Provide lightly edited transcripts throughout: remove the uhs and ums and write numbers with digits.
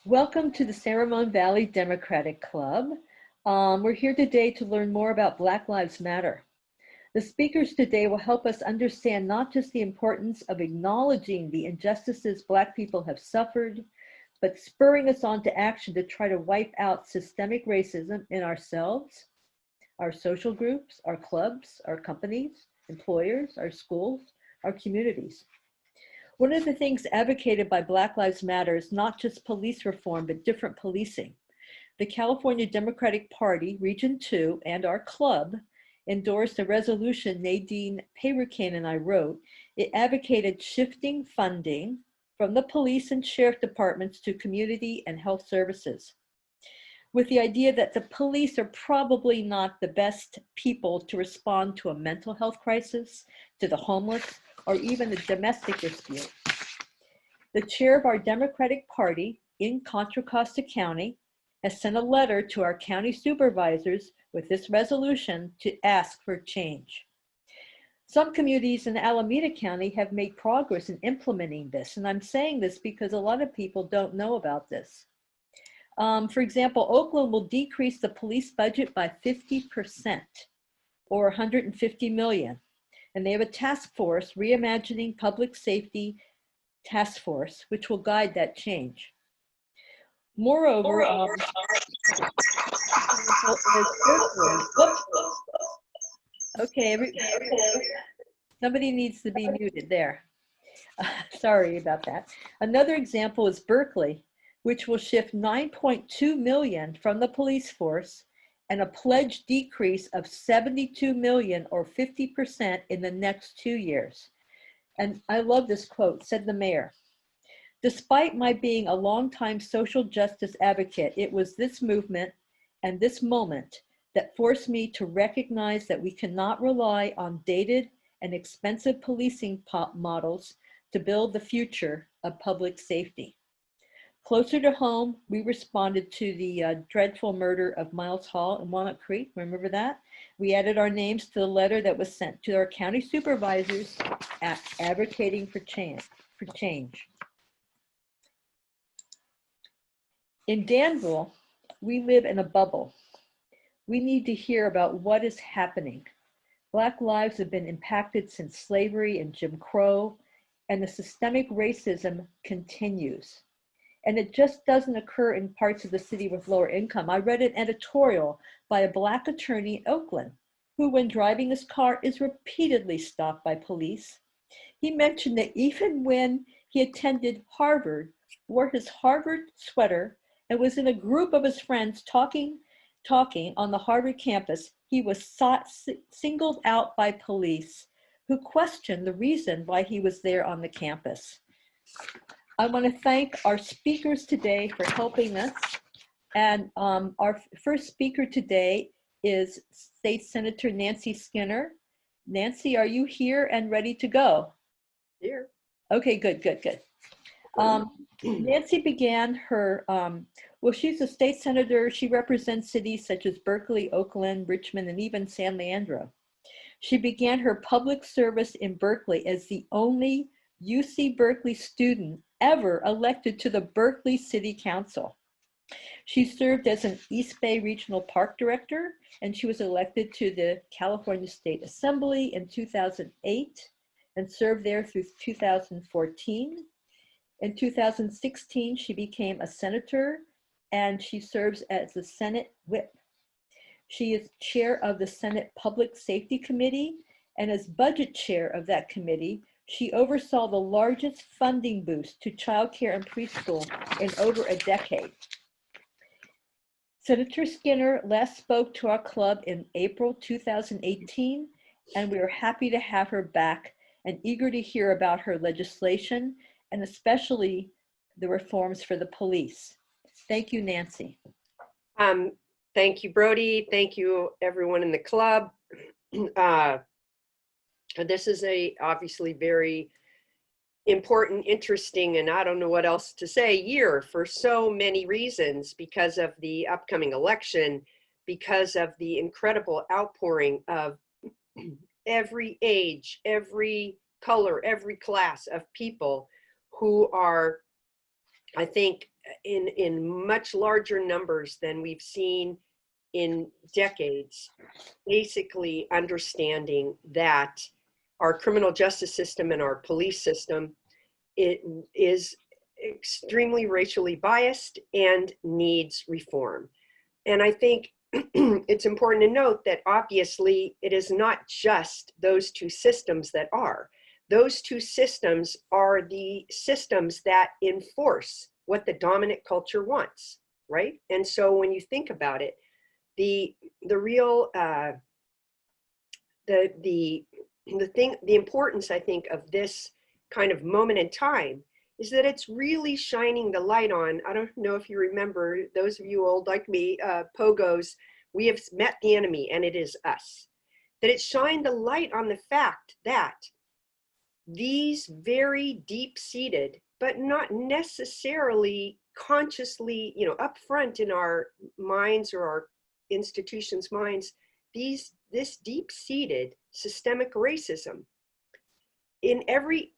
Welcome to the Sangamon Valley Democratic Club. We're here today to learn more about Black Lives Matter. The speakers today will help us understand not just the importance of acknowledging the injustices Black people have suffered, but spurring us on to action to try to wipe out systemic racism in ourselves, our social groups, our clubs, our companies, employers, our schools, our communities. One of the things advocated by Black Lives Matter is not just police reform, but different policing. The California Democratic Party, Region 2, and our club endorsed a resolution Nadine Payrucan and I wrote. It advocated shifting funding from the police and sheriff departments to community and health services, with the idea that the police are probably not the best people to respond to a mental health crisis, to the homeless, or even a domestic dispute. The chair of our Democratic Party in Contra Costa County has sent a letter to our county supervisors with this resolution to ask for change. Some communities in Alameda County have made progress in implementing this, and I'm saying this because a lot of people don't know about this. For example, Oakland will decrease the police budget by 50%, or 150 million. And they have a task force, Reimagining Public Safety Task Force, which will guide that change. Moreover, okay, somebody needs to be muted there. Sorry about that. Another example is Berkeley, which will shift 9.2 million from the police force and a pledged decrease of 72 million or 50% in the next 2 years. And I love this quote, said the mayor. Despite my being a longtime social justice advocate, it was this movement and this moment that forced me to recognize that we cannot rely on dated and expensive policing models to build the future of public safety. Closer to home, we responded to the dreadful murder of Miles Hall in Walnut Creek. Remember that? We added our names to the letter that was sent to our county supervisors advocating for change. In Danville, we live in a bubble. We need to hear about what is happening. Black lives have been impacted since slavery and Jim Crow, and the systemic racism continues. And it just doesn't occur in parts of the city with lower income. I read an editorial by a Black attorney in Oakland, who when driving his car is repeatedly stopped by police. He mentioned that even when he attended Harvard, wore his Harvard sweater, and was in a group of his friends talking on the Harvard campus, he was singled out by police who questioned the reason why he was there on the campus. I want to thank our speakers today for helping us. And our first speaker today is State Senator Nancy Skinner. Nancy, are you here and ready to go? Here. Okay, good. Nancy began her, well, she's a state senator. She represents cities such as Berkeley, Oakland, Richmond, and even San Leandro. She began her public service in Berkeley as the only UC Berkeley student ever elected to the Berkeley City Council. She served as an East Bay Regional Park Director, and she was elected to the California State Assembly in 2008 and served there through 2014. In 2016, she became a senator and she serves as the Senate Whip. She is chair of the Senate Public Safety Committee, and as budget chair of that committee, she oversaw the largest funding boost to childcare and preschool in over a decade. Senator Skinner last spoke to our club in April 2018, and we are happy to have her back and eager to hear about her legislation and especially the reforms for the police. Thank you, Nancy. Thank you, Brody. Thank you, everyone in the club. This is obviously very important, interesting, and I don't know what else to say, year for so many reasons, because of the upcoming election, because of the incredible outpouring of every age, every color, every class of people who are, I think, in much larger numbers than we've seen in decades, basically understanding that our criminal justice system and our police system, it is extremely racially biased and needs reform. And I think it's important to note that obviously it is not just those two systems that are. Those two systems are the systems that enforce what the dominant culture wants, right? And so when you think about it, the real the importance, I think, of this kind of moment in time is that it's really shining the light on, I don't know if you remember, those of you old like me, pogos, we have met the enemy and it is us. That it shined the light on the fact that these very deep-seated, but not necessarily consciously, upfront in our minds or our institutions' minds, this deep-seated systemic racism in every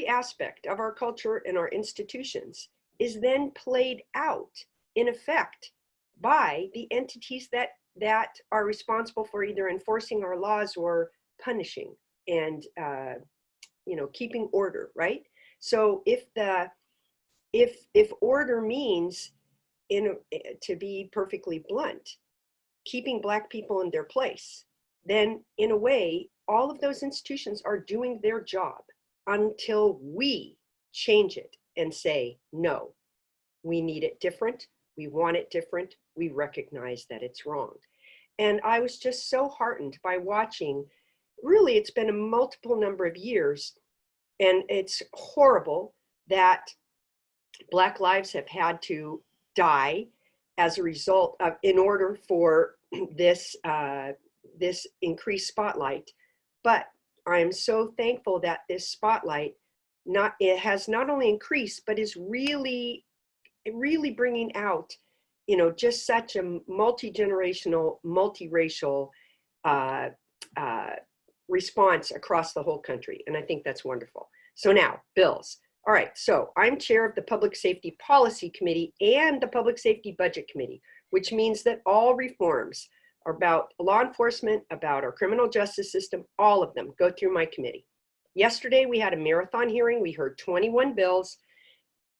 aspect of our culture and our institutions is then played out in effect by the entities that are responsible for either enforcing our laws or punishing and keeping order, right? So if order means, to be perfectly blunt, keeping Black people in their place, then in a way, all of those institutions are doing their job until we change it and say, no, we need it different. We want it different. We recognize that it's wrong. And I was just so heartened by watching, really, it's been a multiple number of years, and it's horrible that Black lives have had to die as a result of, in order for this increased spotlight. But I am so thankful that this spotlight it has not only increased, but is really bringing out, just such a multi-generational, multiracial response across the whole country. And I think that's wonderful. So now, bills. All right, so I'm chair of the Public Safety Policy Committee and the Public Safety Budget Committee, which means that all reforms about law enforcement, about our criminal justice system, all of them go through my committee. Yesterday, we had a marathon hearing. We heard 21 bills,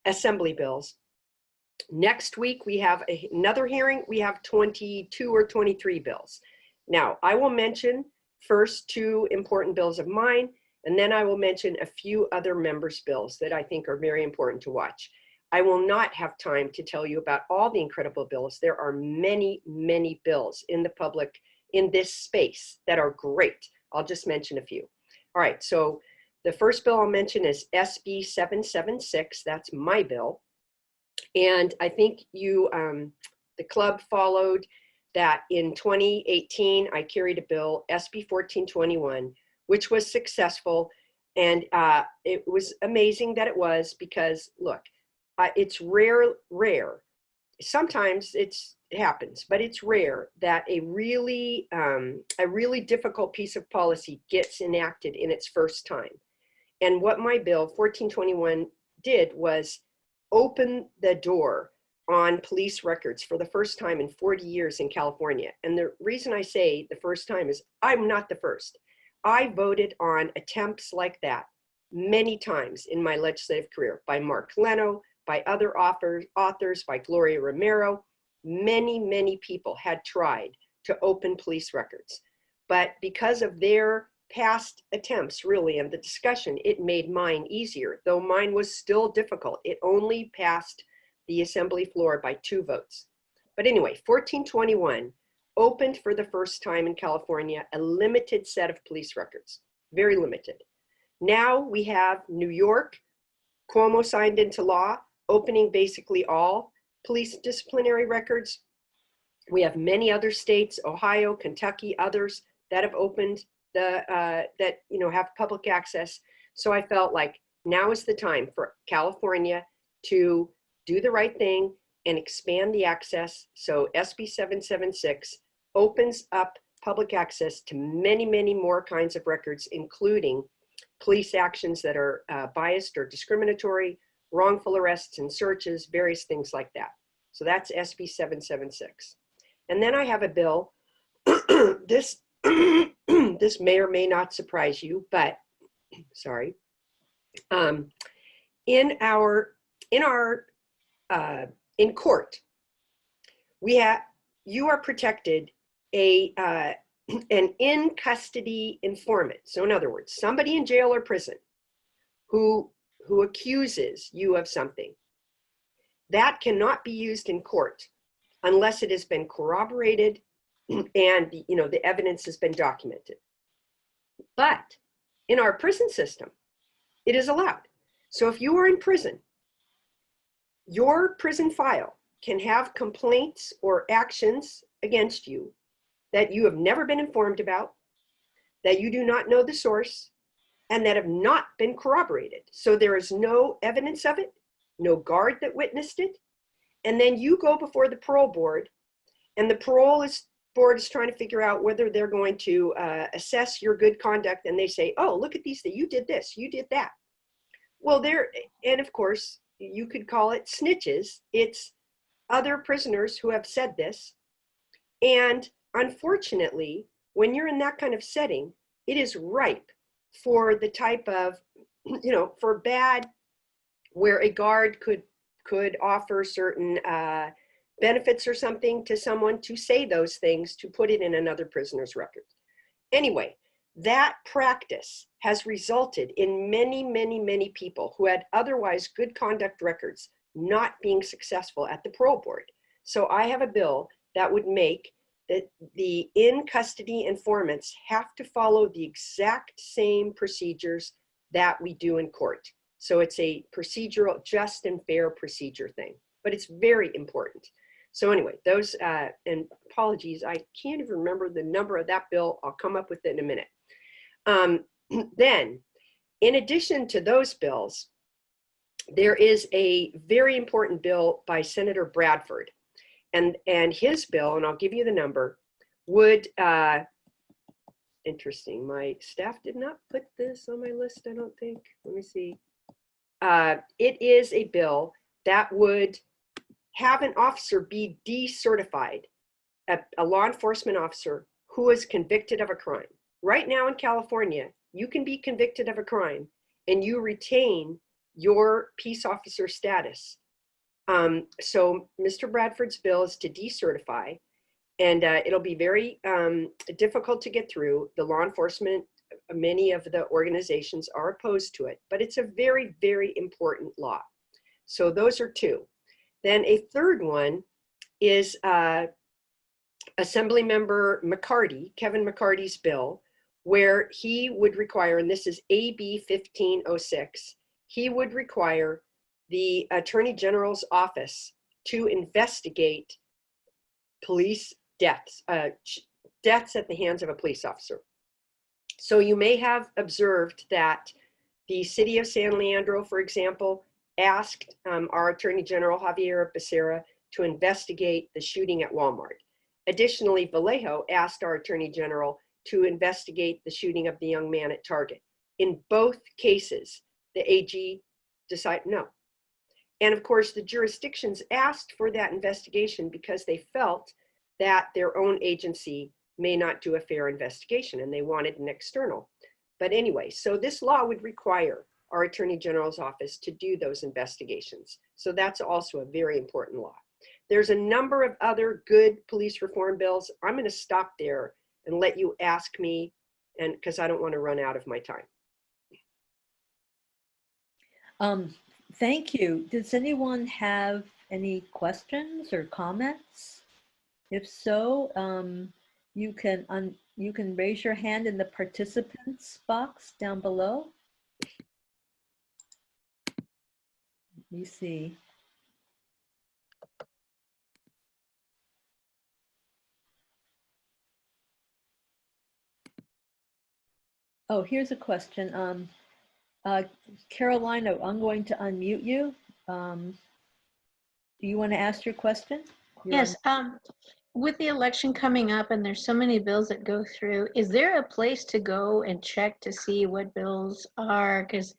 assembly bills. Next week, we have another hearing. We have 22 or 23 bills. Now, I will mention first two important bills of mine, and then I will mention a few other members' bills that I think are very important to watch. I will not have time to tell you about all the incredible bills. There are many, many bills in the public, in this space, that are great. I'll just mention a few. All right, so the first bill I'll mention is SB 776. That's my bill. And I think the club followed that in 2018, I carried a bill, SB 1421, which was successful. And it was amazing that it was, because look, it's rare. Sometimes it happens, but it's rare that a really difficult piece of policy gets enacted in its first time. And what my bill 1421 did was open the door on police records for the first time in 40 years in California. And the reason I say the first time is I'm not the first. I voted on attempts like that many times in my legislative career, by Mark Leno, by other authors, by Gloria Romero. Many, many people had tried to open police records. But because of their past attempts, really, and the discussion, it made mine easier, though mine was still difficult. It only passed the assembly floor by 2 votes. But anyway, 1421 opened for the first time in California a limited set of police records, very limited. Now we have New York, Cuomo signed into law, opening basically all police disciplinary records. We have many other states, Ohio, Kentucky, others that have opened have public access. So I felt like now is the time for California to do the right thing and expand the access. So SB 776 opens up public access to many, many more kinds of records, including police actions that are biased or discriminatory, wrongful arrests and searches, various things like that. So that's SB 776. And then I have a bill, this, this may or may not surprise you, but sorry. In court, you are protected an in custody informant. So in other words, somebody in jail or prison who accuses you of something, that cannot be used in court unless it has been corroborated and the evidence has been documented. But in our prison system, it is allowed. So if you are in prison, your prison file can have complaints or actions against you that you have never been informed about, that you do not know the source, and that have not been corroborated. So there is no evidence of it, no guard that witnessed it. And then you go before the parole board, and the parole board is trying to figure out whether they're going to assess your good conduct. And they say, oh, look at these, that you did this, you did that. Well, and of course, you could call it snitches. It's other prisoners who have said this. And unfortunately, when you're in that kind of setting, it is ripe for the type of, for bad, where a guard could offer certain benefits or something to someone to say those things, to put it in another prisoner's record. Anyway, that practice has resulted in many, many, many people who had otherwise good conduct records not being successful at the parole board. So I have a bill that would make that the in-custody informants have to follow the exact same procedures that we do in court. So it's a procedural, just and fair procedure thing, but it's very important. So anyway, those, and apologies, I can't even remember the number of that bill. I'll come up with it in a minute. Then, in addition to those bills, there is a very important bill by Senator Bradford. And his bill, and I'll give you the number, would, interesting, my staff did not put this on my list, I don't think. Let me see. It is a bill that would have an officer be decertified, a law enforcement officer who is convicted of a crime. Right now in California, you can be convicted of a crime and you retain your peace officer status. So Mr. Bradford's bill is to decertify, and it'll be very difficult to get through. The law enforcement, many of the organizations are opposed to it, but it's a very, very important law. So those are two. Then a third one is Assemblymember McCarty, Kevin McCarty's bill, where he would require, and this is AB 1506, he would require the Attorney General's office to investigate police deaths, deaths at the hands of a police officer. So you may have observed that the city of San Leandro, for example, asked our Attorney General, Javier Becerra, to investigate the shooting at Walmart. Additionally, Vallejo asked our Attorney General to investigate the shooting of the young man at Target. In both cases, the AG decided no. And of course, the jurisdictions asked for that investigation because they felt that their own agency may not do a fair investigation and they wanted an external. But anyway, so this law would require our Attorney General's office to do those investigations. So that's also a very important law. There's a number of other good police reform bills. I'm going to stop there and let you ask me, and because I don't want to run out of my time. Thank you. Does anyone have any questions or comments? If so, you can raise your hand in the participants box down below. Let me see. Oh, here's a question. Carolina, I'm going to unmute you. Do you want to ask your question? Yes. With the election coming up and there's so many bills that go through, is there a place to go and check to see what bills are? Because,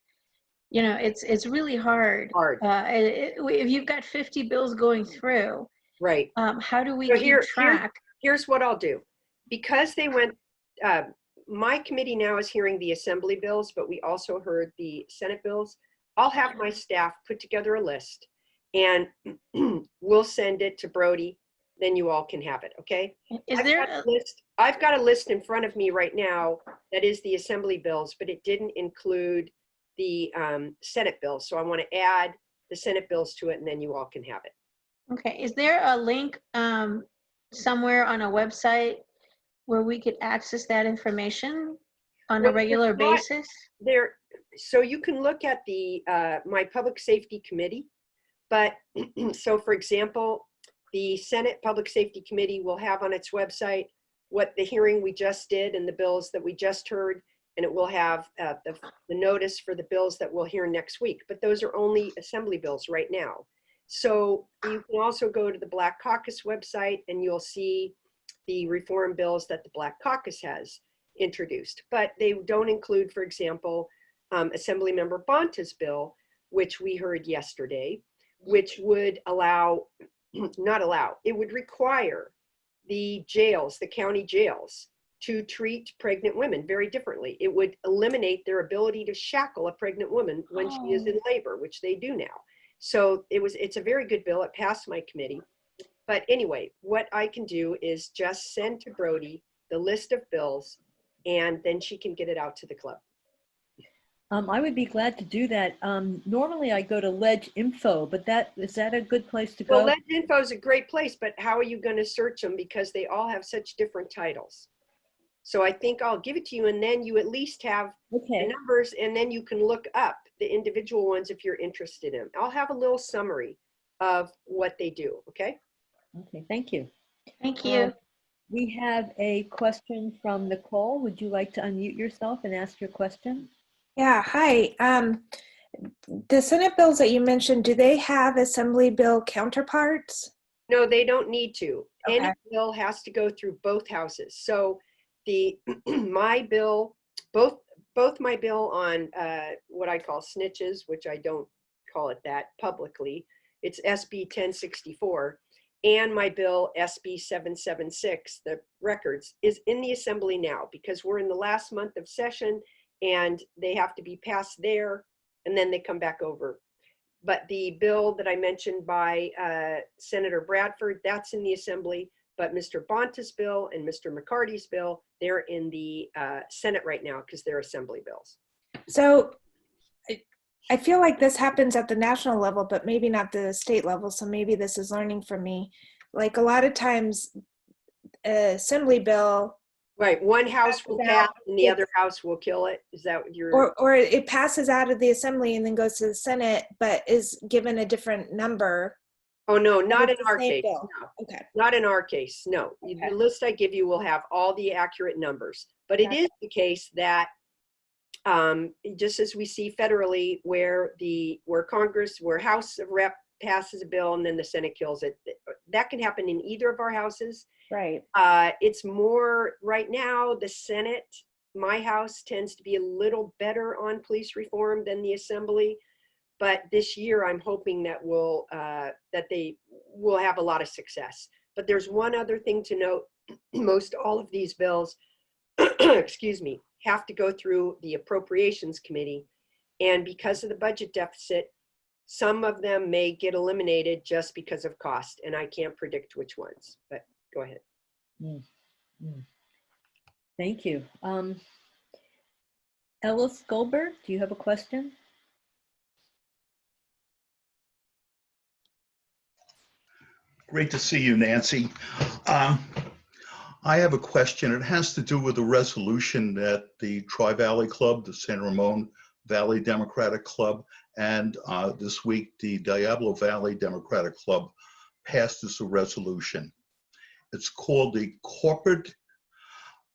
You know, it's really hard. Hard, If you've got 50 bills going through, right? how do we So keep track? here's what I'll do. Because they went, my committee now is hearing the assembly bills, but we also heard the Senate bills. I'll have my staff put together a list and we'll send it to Brody. Then you all can have it, okay? Is there a, I've got a list in front of me right now that is the assembly bills, but it didn't include the Senate bills. So I want to add the Senate bills to it and then you all can have it. okay, is there a link somewhere on a website where we could access that information on a Well, regular it's not basis? there, so you can look at the my public safety committee, but so for example, the Senate Public Safety Committee will have on its website what the hearing we just did and the bills that we just heard, and it will have the notice for the bills that we'll hear next week. But those are only assembly bills right now. So you can also go to the Black Caucus website and you'll see the reform bills that the Black Caucus has introduced. But they don't include, for example, Assemblymember Bonta's bill, which we heard yesterday, which would allow, not allow, it would require the jails, the county jails, to treat pregnant women very differently. It would eliminate their ability to shackle a pregnant woman when she is in labor, which they do now. So it's a very good bill. It passed my committee. But anyway, what I can do is just send to Brody the list of bills, and then she can get it out to the club. I would be glad to do that. Normally I go to Ledge Info, but is that a good place to go? Well, Ledge Info is a great place, but how are you going to search them? Because they all have such different titles. So I think I'll give it to you, and then you at least have the numbers, and then you can look up the individual ones if you're interested in. I'll have a little summary of what they do, okay? Okay, thank you. Thank you. We have a question from Nicole. Would you like to unmute yourself and ask your question? Yeah, hi. The Senate bills that you mentioned, do they have Assembly bill counterparts? No, they don't need to. Okay. Any bill has to go through both houses. So my bill, both my bill on what I call snitches, which I don't call it that publicly, it's SB 1064, and my bill SB 776, the records, is in the Assembly now because we're in the last month of session and they have to be passed there and then they come back over. But the bill that I mentioned by Senator Bradford, that's in the Assembly. But Mr. Bonta's bill and Mr. McCarty's bill, they're in the Senate right now because they're Assembly bills. So I feel like this happens at the national level, but maybe not the state level. So maybe this is learning from me. Like a lot of times, Assembly bill, Right, one house will pass and the other house will kill it. Is that what you're? or it passes out of the Assembly and then goes to the Senate, but is given a different number. Oh, no, not in It's the our same case. bill. No. Okay. Not in our case, no. Okay. The list I give you will have all the accurate numbers. But it is the case that just as we see federally where House of Rep passes a bill and then the Senate kills it, that can happen in either of our houses. Right. It's more right now, the Senate, my house tends to be a little better on police reform than the Assembly. But this year, I'm hoping that they will have a lot of success. But there's one other thing to note. Most all of these bills, excuse me, have to go through the Appropriations Committee. And because of the budget deficit, some of them may get eliminated just because of cost. And I can't predict which ones, but go ahead. Thank you. Ellis Goldberg, do you have a question? Great to see you, Nancy. I have a question. It has to do with a resolution that the Tri-Valley Club, the San Ramon Valley Democratic Club, and this week the Diablo Valley Democratic Club passed as a resolution. It's called the Corporate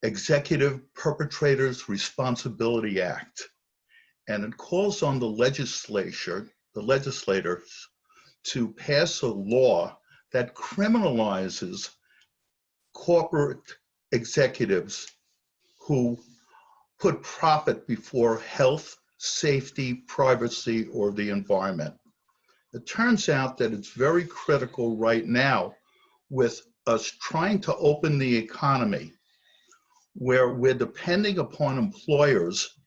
Executive Perpetrators Responsibility Act. And it calls on the legislators to pass a law that criminalizes corporate executives who put profit before health, safety, privacy, or the environment. It turns out that it's very critical right now with us trying to open the economy, where we're depending upon employers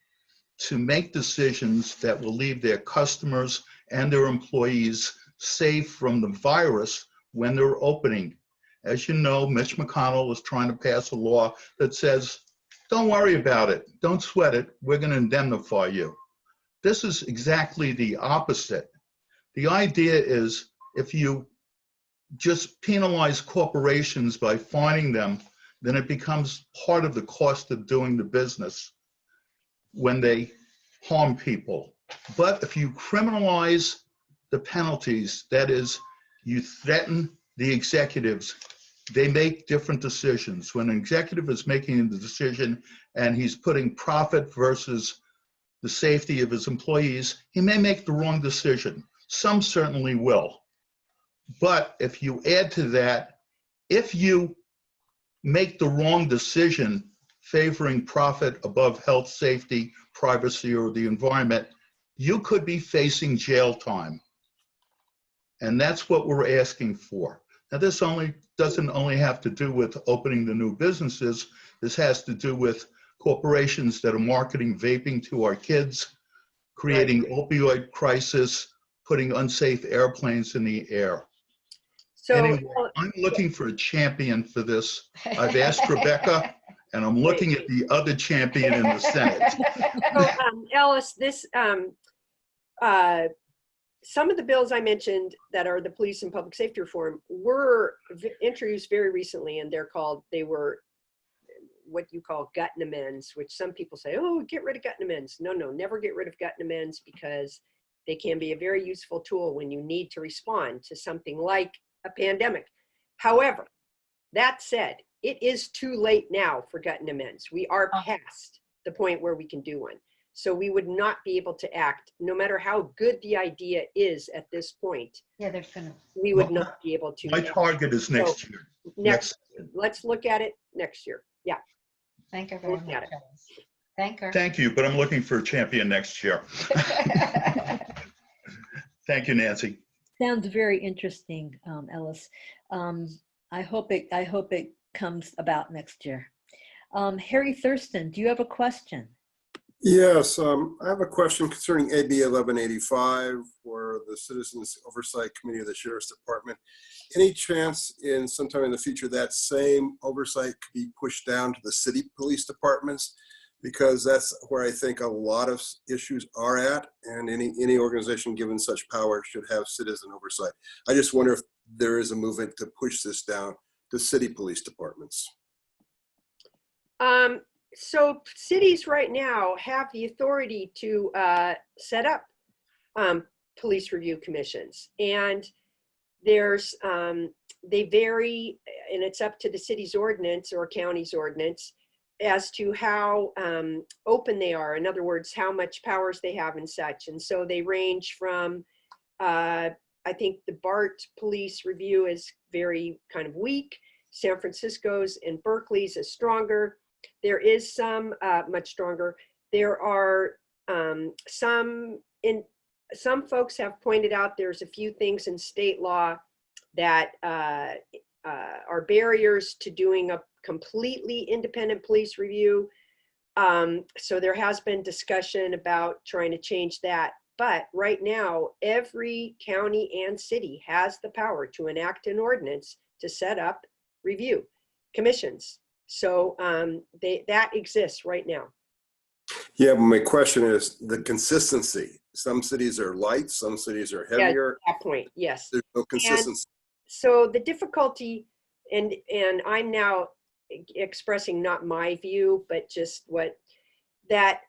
to make decisions that will leave their customers and their employees safe from the virus when they're opening. As you know, Mitch McConnell is trying to pass a law that says, don't worry about it, don't sweat it, we're going to indemnify you. This is exactly the opposite. The idea is if you just penalize corporations by fining them, then it becomes part of the cost of doing the business when they harm people. But if you criminalize the penalties, that is, you threaten the executives, they make different decisions. When an executive is making the decision and he's putting profit versus the safety of his employees, he may make the wrong decision. Some certainly will. But if you add to that, if you make the wrong decision favoring profit above health, safety, privacy, or the environment, you could be facing jail time. And that's what we're asking for. Now, this doesn't only have to do with opening the new businesses. This has to do with corporations that are marketing vaping to our kids, creating opioid crisis, putting unsafe airplanes in the air. So anyway, I'm looking for a champion for this. I've asked Rebecca, and I'm looking at the other champion in the Senate. So, Alice, this some of the bills I mentioned that are the police and public safety reform were introduced very recently, and they were what you call gut and amends, which some people say, oh, get rid of gut and amends. No, never get rid of gut and amends, because they can be a very useful tool when you need to respond to something like a pandemic. However, that said, it is too late now for gut and amends. We are past the point where we can do one. So we would not be able to act, no matter how good the idea is at this point. Yeah, they're gonna. We would not be able to. My target is next year. Let's look at it next year. Yeah. Thank her very Look at much. Thank her. Thank you, but I'm looking for a champion next year. Thank you, Nancy. Sounds very interesting, Ellis. I hope it comes about next year. Harry Thurston, do you have a question? Yes, I have a question concerning AB 1185 for the Citizens Oversight Committee of the Sheriff's Department. Any chance in sometime in the future that same oversight could be pushed down to the city police departments? Because that's where I think a lot of issues are at, and any organization given such power should have citizen oversight. I just wonder if there is a movement to push this down to city police departments. So cities right now have the authority to set up police review commissions, and there's they vary, and it's up to the city's ordinance or county's ordinance as to how open they are. In other words, how much powers they have and such. And so they range from, I think the BART police review is very kind of weak. San Francisco's and Berkeley's is stronger. There is some much stronger. There are some folks have pointed out there's a few things in state law that are barriers to doing a completely independent police review. So there has been discussion about trying to change that. But right now, every county and city has the power to enact an ordinance to set up review commissions. So that exists right now. Yeah, but my question is the consistency. Some cities are light, some cities are heavier. Yeah, at that point, yes. There's no consistency. And so the difficulty, and I'm now expressing not my view, but just what that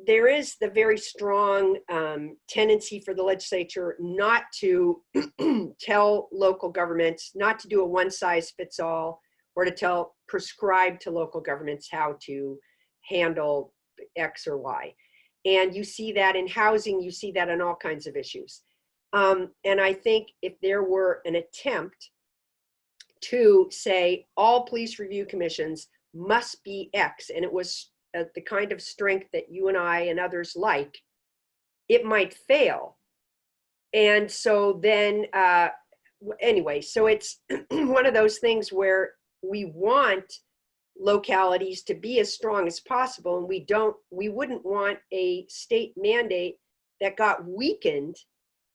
there is the very strong tendency for the legislature not to tell local governments, not to do a one-size-fits-all, or to prescribe to local governments how to handle X or Y. And you see that in housing, you see that in all kinds of issues. And I think if there were an attempt to say all police review commissions must be X, and it was the kind of strength that you and I and others like, it might fail. And so then, anyway, so it's one of those things where we want localities to be as strong as possible, and we wouldn't want a state mandate that got weakened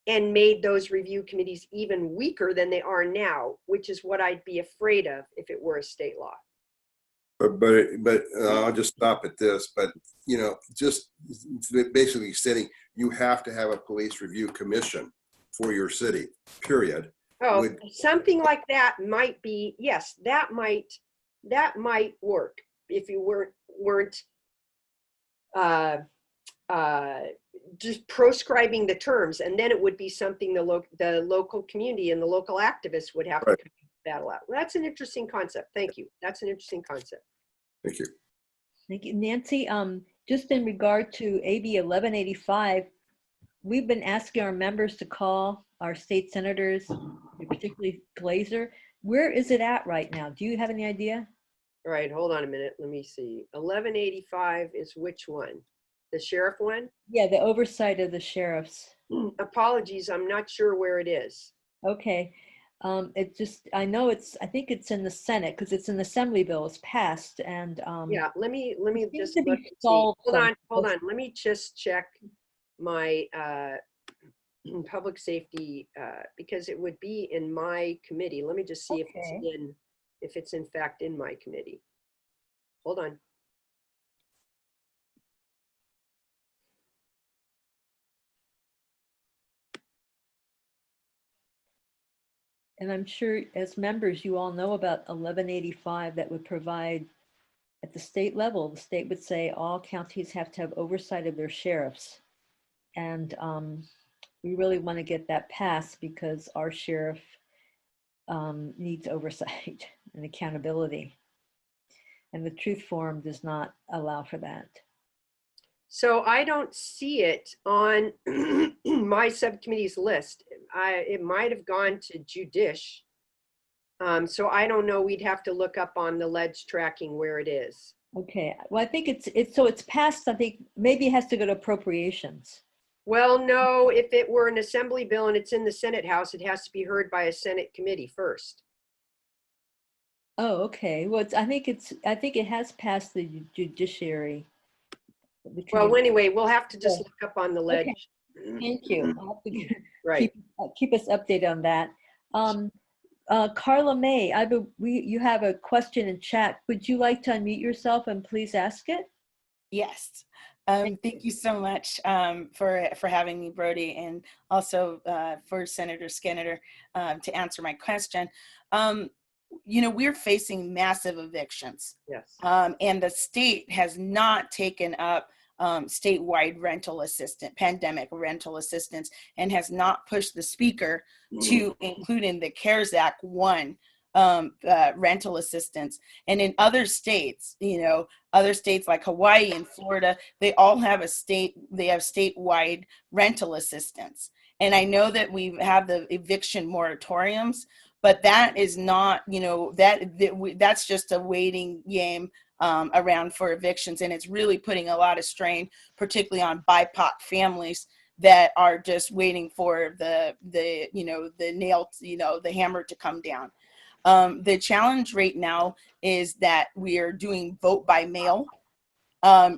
and made those review committees even weaker than they are now, which is what I'd be afraid of if it were a state law. But I'll just stop at this. But just basically stating you have to have a police review commission for your city. Period. Oh, something like that might be, yes, that might work if you weren't just proscribing the terms, and then it would be something the local community and the local activists would have to battle out. Well, that's an interesting concept. Thank you. That's an interesting concept. Thank you. Thank you, Nancy. Just in regard to AB 1185, we've been asking our members to call our state senators, particularly Glazer. Where is it at right now? Do you have any idea? All right, hold on a minute. Let me see. 1185 is which one? The sheriff one? Yeah, the oversight of the sheriffs. Apologies, I'm not sure where it is. Okay. I think it's in the Senate because it's an assembly bill. It's passed, and Yeah, let me it seems just to be look and see. stalled Hold on. Let me just check my public safety because it would be in my committee. Let me just see if it's in fact in my committee. Hold on. And I'm sure as members, you all know about 1185 that would provide at the state level, the state would say all counties have to have oversight of their sheriffs. And we really want to get that passed because our sheriff needs oversight and accountability. And the truth forum does not allow for that. So I don't see it on my subcommittee's list. It might have gone to Judish. So I don't know. We'd have to look up on the ledge tracking where it is. Okay. Well, I think it's passed. I think maybe it has to go to appropriations. Well, no, if it were an assembly bill and it's in the Senate House, it has to be heard by a Senate committee first. Oh, okay. Well, I think it has passed the judiciary. Well, anyway, we'll have to just look up on the ledge. Okay. Thank you. I'll have to Right. keep us updated on that. Carla May, you have a question in chat. Would you like to unmute yourself and please ask it? Yes. Thank you so much for having me, Brody, and also for Senator Skinner to answer my question. We're facing massive evictions. Yes. And the state has not taken up statewide pandemic rental assistance, and has not pushed the speaker to include in the CARES Act 1 rental assistance. And in other states, other states like Hawaii and Florida, they all have statewide rental assistance. And I know that we have the eviction moratoriums, but that is not, that's just a waiting game around for evictions. And it's really putting a lot of strain, particularly on BIPOC families that are just waiting for the hammer to come down. The challenge right now is that we are doing vote by mail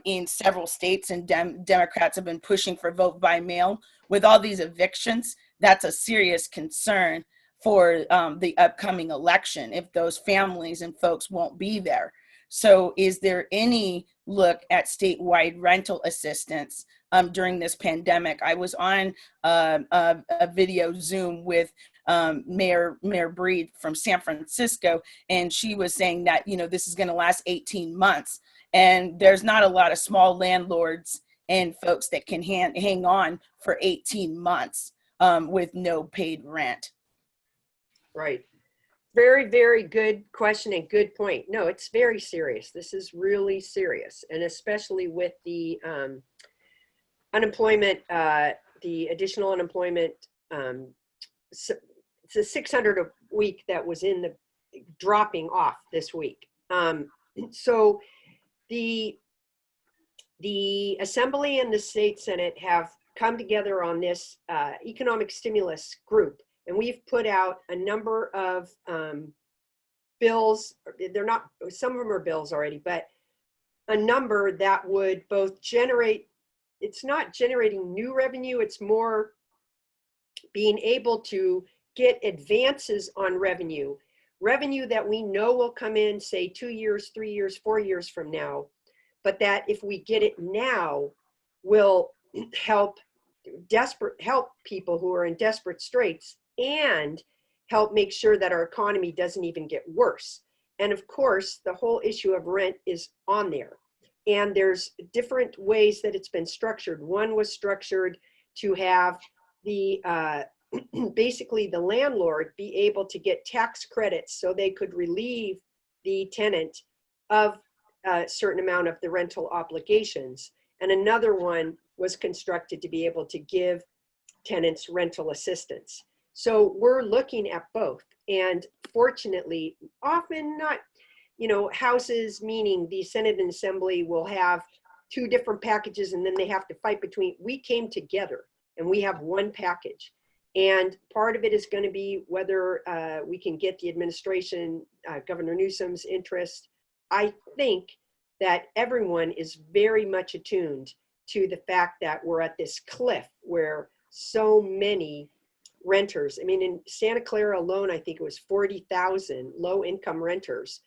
in several states, and Democrats have been pushing for vote by mail. With all these evictions, that's a serious concern for the upcoming election if those families and folks won't be there. So is there any look at statewide rental assistance during this pandemic? I was on a video Zoom with Mayor Breed from San Francisco, and she was saying that, this is going to last 18 months. And there's not a lot of small landlords and folks that can hang on for 18 months with no paid rent. Right. Very, very good question and good point. No, it's very serious. This is really serious. And especially with the unemployment, the additional unemployment, it's a 600 a week that was in the dropping off this week. So The Assembly and the State Senate have come together on this economic stimulus group, and we've put out a number of bills. They're not, some of them are bills already, but a number that would both generate, it's not generating new revenue, it's more being able to get advances on revenue that we know will come in, say 2 years, 3 years, 4 years from now, but that if we get it now will help people who are in desperate straits and help make sure that our economy doesn't even get worse. And of course, the whole issue of rent is on there. And there's different ways that it's been structured. One was structured to have the basically the landlord be able to get tax credits so they could relieve the tenant of a certain amount of the rental obligations. And another one was constructed to be able to give tenants rental assistance. So we're looking at both. And fortunately, often not, you know, houses, meaning the Senate and Assembly will have 2 different packages and then they have to fight between. We came together and we have one package. And part of it is going to be whether we can get the administration, Governor Newsom's interest. I think that everyone is very much attuned to the fact that we're at this cliff where so many renters, I mean, in Santa Clara alone, I think it was 40,000 low-income renters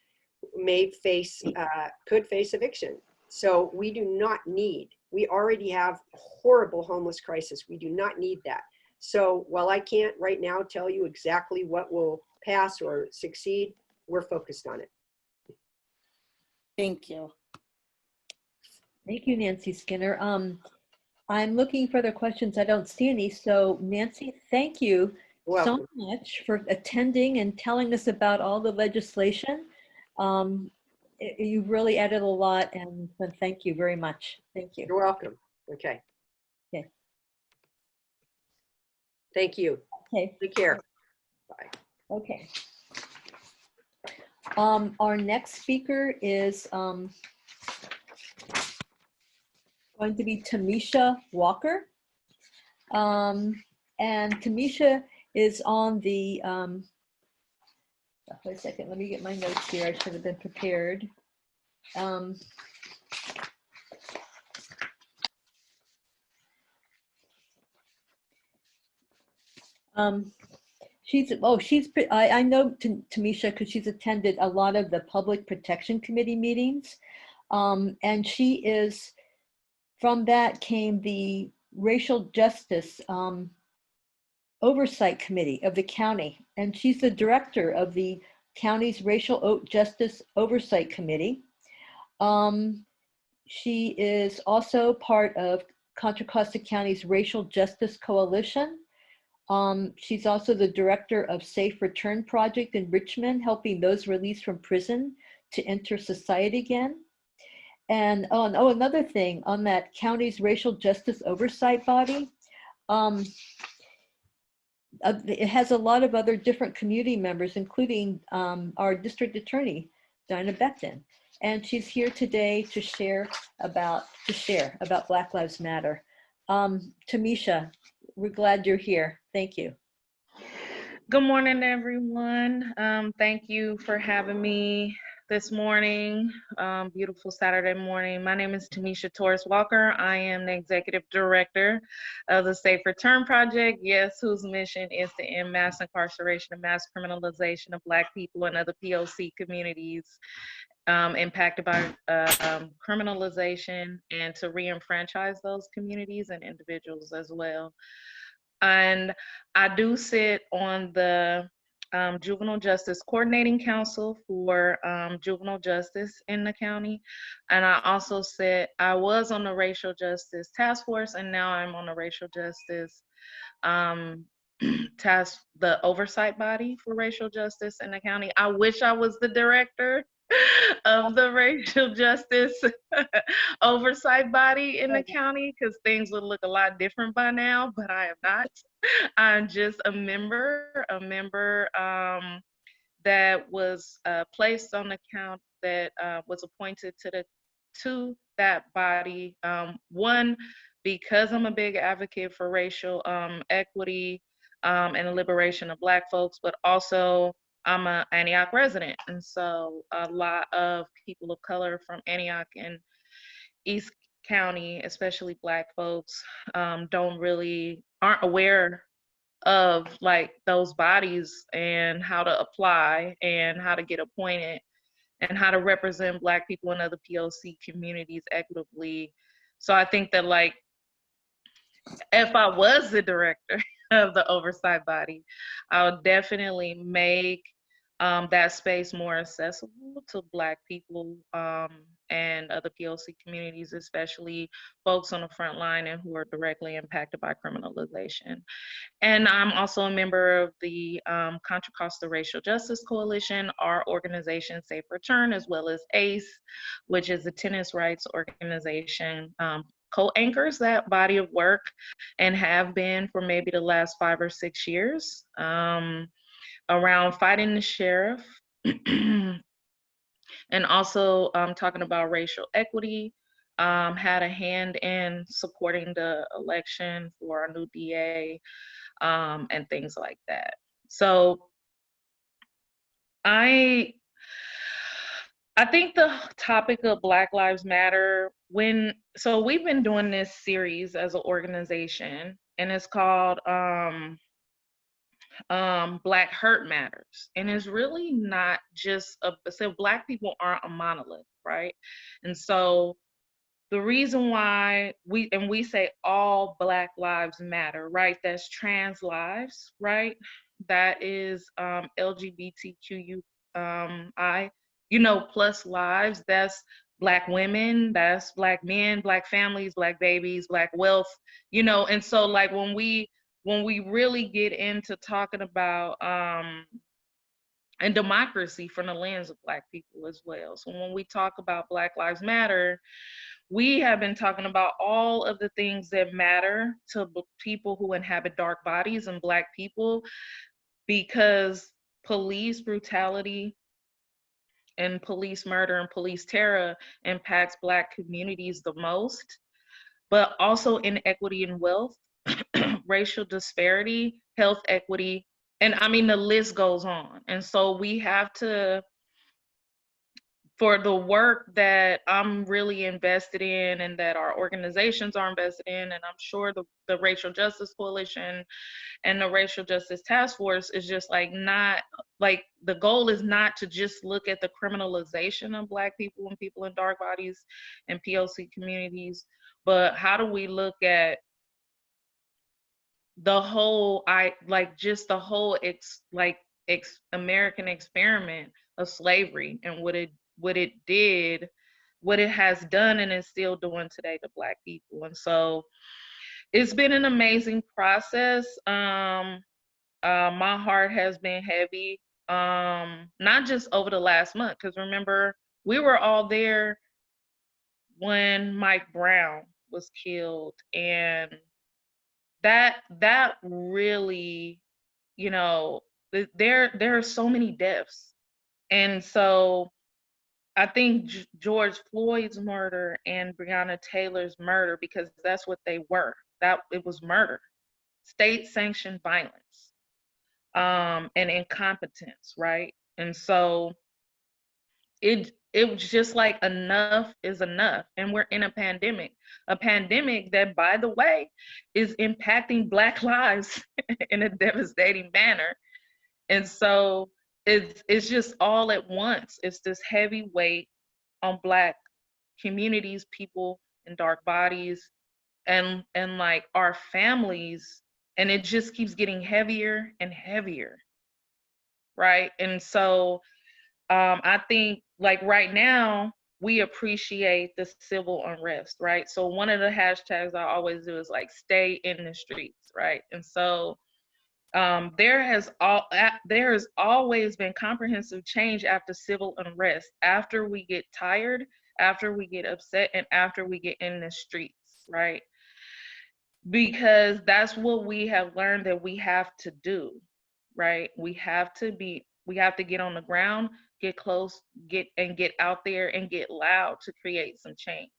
could face eviction. So we do not need, we already have a horrible homeless crisis. We do not need that. So while I can't right now tell you exactly what will pass or succeed, we're focused on it. Thank you. Thank you, Nancy Skinner. I'm looking for other questions. I don't see any. So Nancy, thank you so much for attending and telling us about all the legislation. You really added a lot, and thank you very much. Thank you. You're welcome. Okay. Okay. Thank you. Okay. Take care. Bye. Okay. Our next speaker is going to be Tamisha Walker. And Tamisha is on the, wait a second, let me get my notes here. I should have been prepared. I know Tamisha because she's attended a lot of the Public Protection Committee meetings. And she is, from that came the Racial Justice Oversight Committee of the county. And she's the director of the county's Racial Justice Oversight Committee. She is also part of Contra Costa County's Racial Justice Coalition. She's also the director of Safe Return Project in Richmond, helping those released from prison to enter society again. And another thing on that county's Racial Justice Oversight body, it has a lot of other different community members, including our district attorney, Dinah Becton. And she's here today to share about Black Lives Matter. Tamisha, we're glad you're here. Thank you. Good morning, everyone. Thank you for having me this morning. Beautiful Saturday morning. My name is Tamisha Torres Walker. I am the executive director of the Safe Return Project, yes, whose mission is to end mass incarceration and mass criminalization of Black people and other POC communities impacted by criminalization, and to re-enfranchise those communities and individuals as well. And I do sit on the Juvenile Justice Coordinating Council for juvenile justice in the county. And I also was on the Racial Justice Task Force, and now I'm on the Racial Justice the oversight body for racial justice in the county. I wish I was the director of the Racial Justice Oversight body in the county, because things would look a lot different by now, but I am not. I'm just a member that was placed on the count, that was appointed to that body. One, because I'm a big advocate for racial equity and the liberation of Black folks, but also I'm an Antioch resident. And so a lot of people of color from Antioch and East County, especially Black folks, aren't aware of like those bodies and how to apply and how to get appointed and how to represent Black people and other POC communities equitably. So I think that like if I was the director of the oversight body, I would definitely make that space more accessible to Black people and other POC communities, especially folks on the front line and who are directly impacted by criminalization. And I'm also a member of the Contra Costa Racial Justice Coalition, our organization Safe Return, as well as ACE, which is a tenants' rights organization, co-anchors that body of work and have been for maybe the last 5 or 6 years around fighting the sheriff and also talking about racial equity. Had a hand in supporting the election for our new DA and things like that. So I think the topic of Black Lives Matter, so we've been doing this series as an organization, and it's called Black Hurt Matters. And it's really not just, so Black people aren't a monolith, right? And so the reason why we say all Black lives matter, right? That's trans lives, right? That is LGBTQI, plus lives. That's Black women, that's Black men, Black families, Black babies, Black wealth, and so like when we really get into talking about and democracy from the lens of Black people as well. So when we talk about Black Lives Matter, we have been talking about all of the things that matter to people who inhabit dark bodies and Black people, because police brutality and police murder and police terror impacts Black communities the most, but also inequity in wealth, racial disparity, health equity, and I mean, the list goes on. And so we have to, for the work that I'm really invested in and that our organizations are invested in, and I'm sure the Racial Justice Coalition and the Racial Justice Task Force is just like not, like the goal is not to just look at the criminalization of Black people and people in dark bodies and POC communities, but how do we look at the whole, American experiment of slavery and what it did, what it has done and is still doing today to Black people. And so it's been an amazing process. My heart has been heavy, not just over the last month, because remember, we were all there when Mike Brown was killed, and that really, there are so many deaths. And so I think George Floyd's murder and Breonna Taylor's murder, because that's what they were, that it was murder, state sanctioned violence, and incompetence, right? And so it was just like enough is enough. And we're in a pandemic that, by the way, is impacting Black lives in a devastating manner. And so it's just all at once. It's this heavy weight on Black communities, people in dark bodies, and like our families, and it just keeps getting heavier and heavier, right? And so I think like right now we appreciate the civil unrest, right? So one of the hashtags I always do is like stay in the streets, right? And so there has always been comprehensive change after civil unrest, after we get tired, after we get upset, and after we get in the streets, right? Because that's what we have learned that we have to do, right? We have to get on the ground, get close, get out there and get loud to create some change.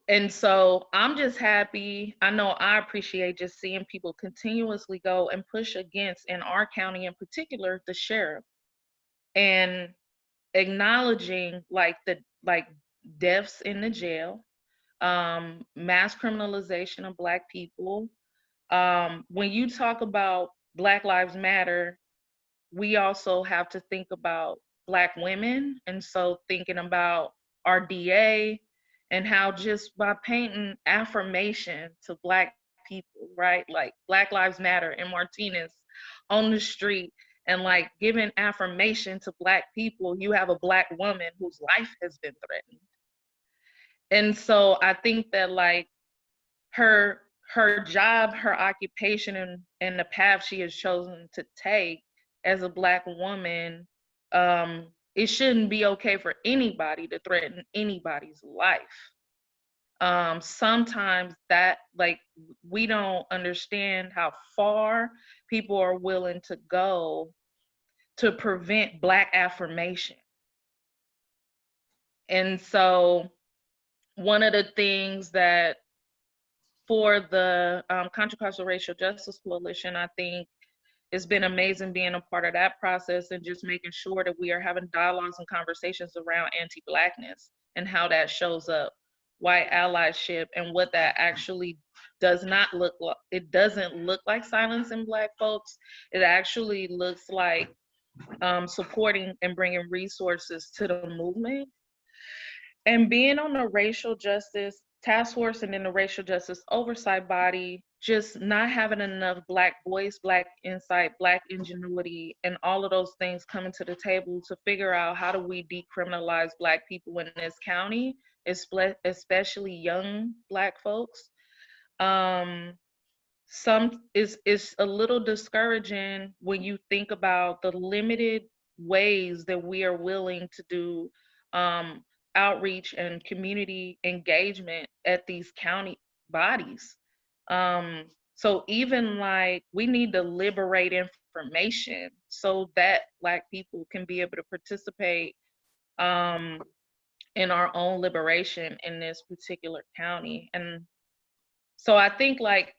And so I'm just happy. I know I appreciate just seeing people continuously go and push against, in our county in particular, the sheriff, and acknowledging like deaths in the jail, mass criminalization of Black people. When you talk about Black Lives Matter, we also have to think about Black women. And so thinking about our DA and how just by painting affirmation to Black people, right? Like Black Lives Matter and Martinez on the street, and like giving affirmation to Black people, you have a Black woman whose life has been threatened. And so I think that like her job, her occupation, and the path she has chosen to take as a Black woman, it shouldn't be okay for anybody to threaten anybody's life. Sometimes that, like, we don't understand how far people are willing to go to prevent Black affirmation. And so one of the things that for the Contra Costa Racial Justice Coalition, I think it's been amazing being a part of that process and just making sure that we are having dialogues and conversations around anti-Blackness and how that shows up, white allyship, and what that actually does not look like. It doesn't look like silencing Black folks. It actually looks like supporting and bringing resources to the movement. And being on the racial justice task force and then the racial justice oversight body, just not having enough Black voice, Black insight, Black ingenuity, and all of those things coming to the table to figure out how do we decriminalize Black people in this county, especially young Black folks. It's a little discouraging when you think about the limited ways that we are willing to do outreach and community engagement at these county bodies. So even like we need to liberate information so that Black people can be able to participate in our own liberation in this particular county. And so I think like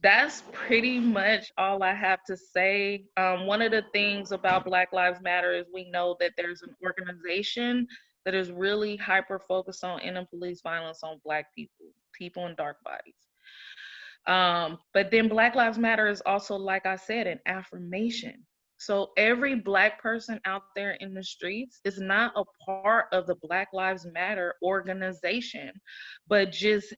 that's pretty much all I have to say. One of the things about Black Lives Matter is we know that there's an organization that is really hyper focused on ending police violence on Black people, people in dark bodies. But then Black Lives Matter is also, like I said, an affirmation. So every Black person out there in the streets is not a part of the Black Lives Matter organization, but just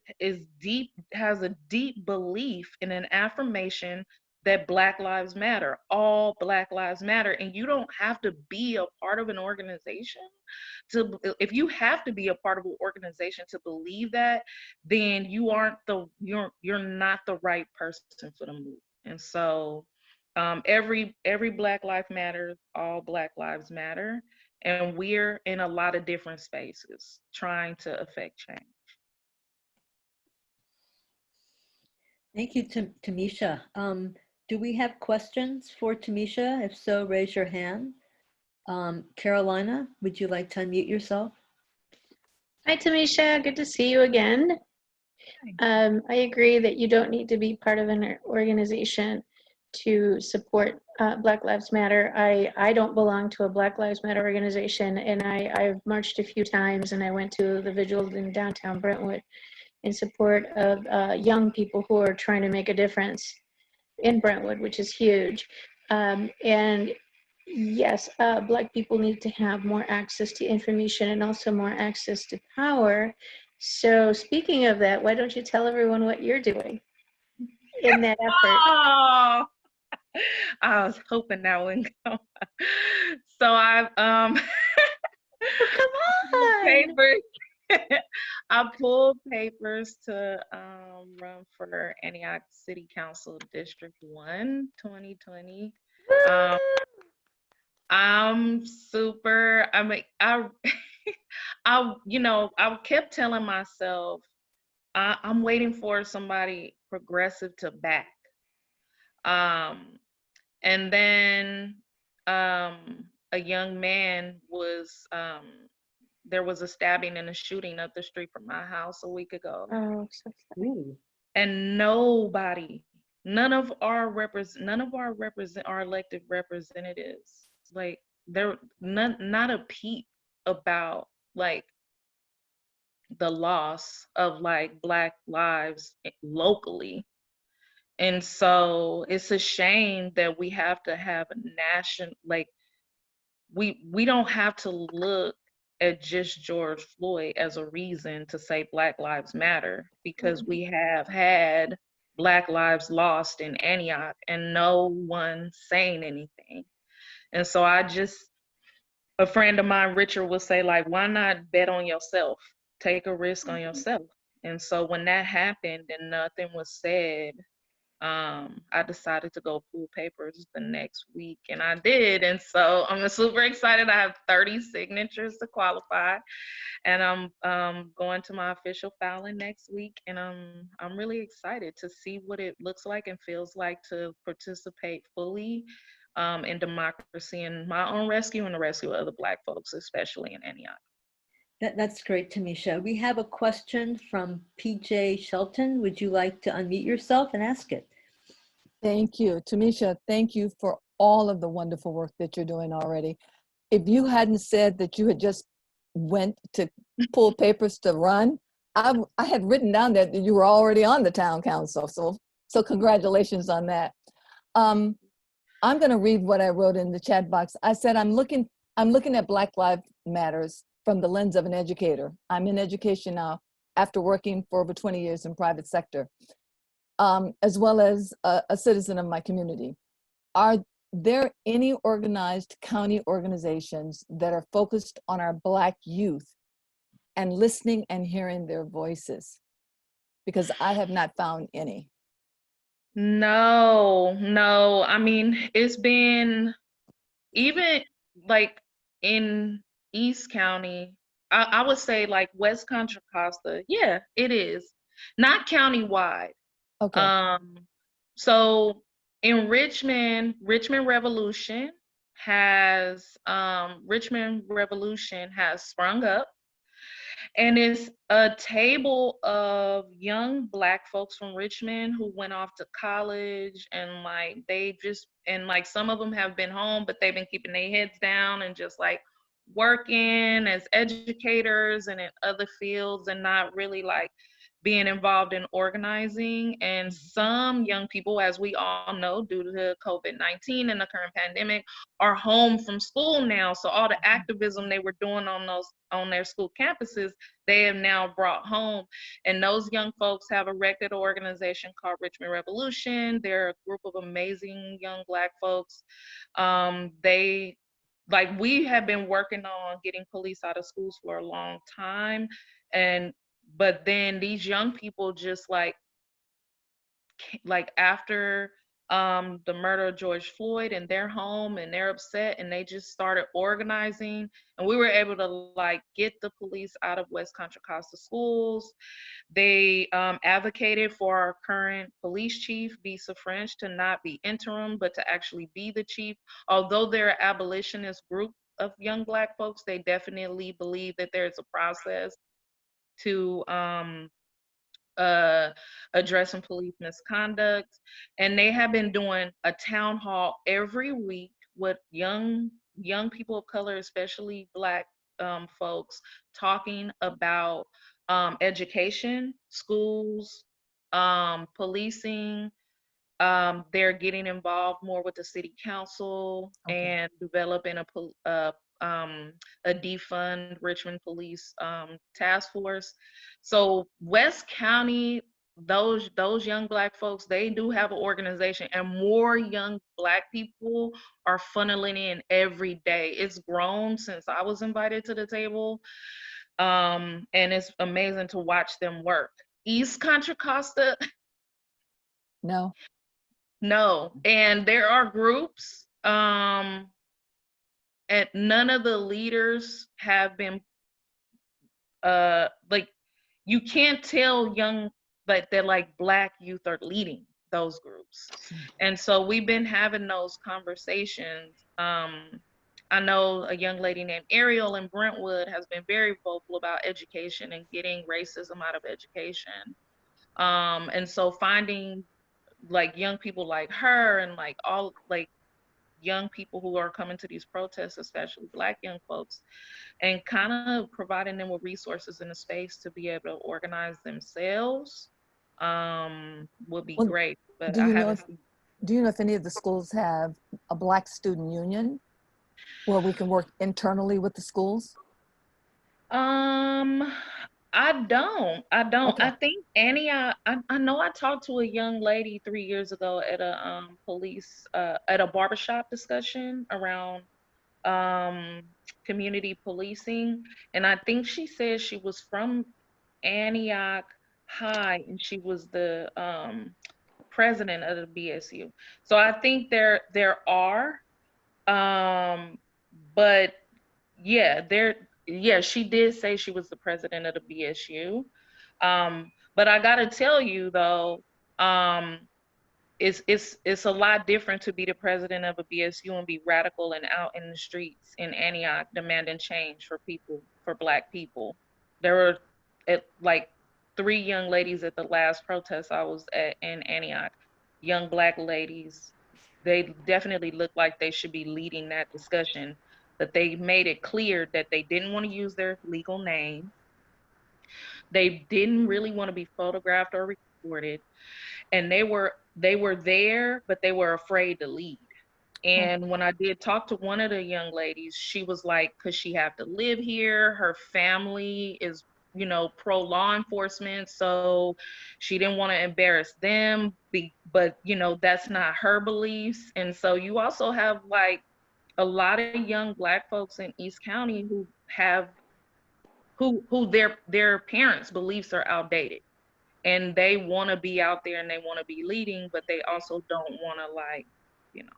has a deep belief in an affirmation that Black Lives Matter, all Black Lives Matter. And you don't have to be a part of an organization if you have to be a part of an organization to believe that, then you're not the right person for the movement. And so every Black life matters, all Black lives matter, and we're in a lot of different spaces trying to affect change. Thank you, Tamisha. Do we have questions for Tamisha? If so, raise your hand. Carolina, would you like to unmute yourself? Hi, Tamisha. Good to see you again. I agree that you don't need to be part of an organization to support Black Lives Matter. I don't belong to a Black Lives Matter organization, and I've marched a few times, and I went to the vigils in downtown Brentwood in support of young people who are trying to make a difference in Brentwood, which is huge. And yes, Black people need to have more access to information and also more access to power. So speaking of that, why don't you tell everyone what you're doing in that effort? Oh, I was hoping that wouldn't go. So I've Oh, come on. papers. I pulled papers to run for Antioch City Council District 1, 2020. I'm super, I mean, I kept telling myself, I'm waiting for somebody progressive to back. And then a young man was there was a stabbing and a shooting up the street from my house a week ago. Oh, so sad. Ooh. And nobody, our elected representatives, like they're not a peep about like the loss of like Black lives locally. And so it's a shame that we have to have a national, like we don't have to look at just George Floyd as a reason to say Black Lives Matter, because we have had Black lives lost in Antioch and no one saying anything. And so a friend of mine, Richard, will say, like, why not bet on yourself? Take a risk on yourself. And so when that happened and nothing was said, I decided to go pull papers the next week, and I did. And so I'm super excited. I have 30 signatures to qualify, and I'm going to my official filing next week, and I'm really excited to see what it looks like and feels like to participate fully in democracy and my own rescue and the rescue of other Black folks, especially in Antioch. That's great, Tamisha. We have a question from PJ Shelton. Would you like to unmute yourself and ask it? Thank you. Tamisha, thank you for all of the wonderful work that you're doing already. If you hadn't said that you had just went to pull papers to run, I had written down that you were already on the town council. So congratulations on that. I'm going to read what I wrote in the chat box. I said, I'm looking at Black Lives Matters from the lens of an educator. I'm in education now after working for over 20 years in private sector, as well as a citizen of my community. Are there any organized county organizations that are focused on our Black youth and listening and hearing their voices? Because I have not found any. No. I mean, it's been even like in East County, I would say like West Contra Costa. Yeah, it is. Not countywide. Okay. So in Richmond Revolution has sprung up, and it's a table of young Black folks from Richmond who went off to college, and like like some of them have been home, but they've been keeping their heads down and just like working as educators and in other fields and not really like being involved in organizing. And some young people, as we all know, due to COVID-19 and the current pandemic, are home from school now. So all the activism they were doing on their school campuses, they have now brought home. And those young folks have erected an organization called Richmond Revolution. They're a group of amazing young Black folks. We have been working on getting police out of schools for a long time. But then these young people just like after the murder of George Floyd, and they're home and they're upset, and they just started organizing, and we were able to like get the police out of West Contra Costa schools. They advocated for our current police chief, Bisa French, to not be interim, but to actually be the chief. Although they're an abolitionist group of young Black folks, they definitely believe that there's a process to addressing police misconduct. And they have been doing a town hall every week with young people of color, especially Black folks, talking about education, schools, policing. They're getting involved more with the city council and developing a defund Richmond Police task force. So West County, those young Black folks, they do have an organization, and more young Black people are funneling in every day. It's grown since I was invited to the table, and it's amazing to watch them work. East Contra Costa, no, and there are groups, and none of the leaders have been you can't tell young, but they're like Black youth are leading those groups. And so we've been having those conversations, I know a young lady named Ariel in Brentwood has been very vocal about education and getting racism out of education. And so finding like young people like her and like all like young people who are coming to these protests, especially Black young folks, and kind of providing them with resources in a space to be able to organize themselves would be Well, great. But do I you know if haven't seen. do you know if any of the schools have a Black student union where we can work internally with the schools? Um, I don't. I don't. Okay. I think Annie. I know. I talked to a young lady 3 years ago at a police at a barbershop discussion around um community policing, and I think she said she was from Antioch High, and she was the president of the BSU. So I think there are, um, but yeah, she did say she was the president of the BSU. But I gotta tell you though, um, it's a lot different to be the president of a BSU and be radical and out in the streets in Antioch demanding change for people, for Black people. There were like 3 young ladies at the last protest I was at in Antioch, young Black ladies. They definitely look like they should be leading that discussion, but they made it clear that they didn't want to use their legal name. They didn't really want to be photographed or recorded, and they were there, but they were afraid to lead. And when I did talk to one of the young ladies, she was like, because she have to live here, her family is, pro law enforcement, so she didn't want to embarrass them. But that's not her beliefs. And so you also have like a lot of young Black folks in East County who have who their parents' beliefs are outdated, and they want to be out there and they want to be leading, but they also don't want to like, you know,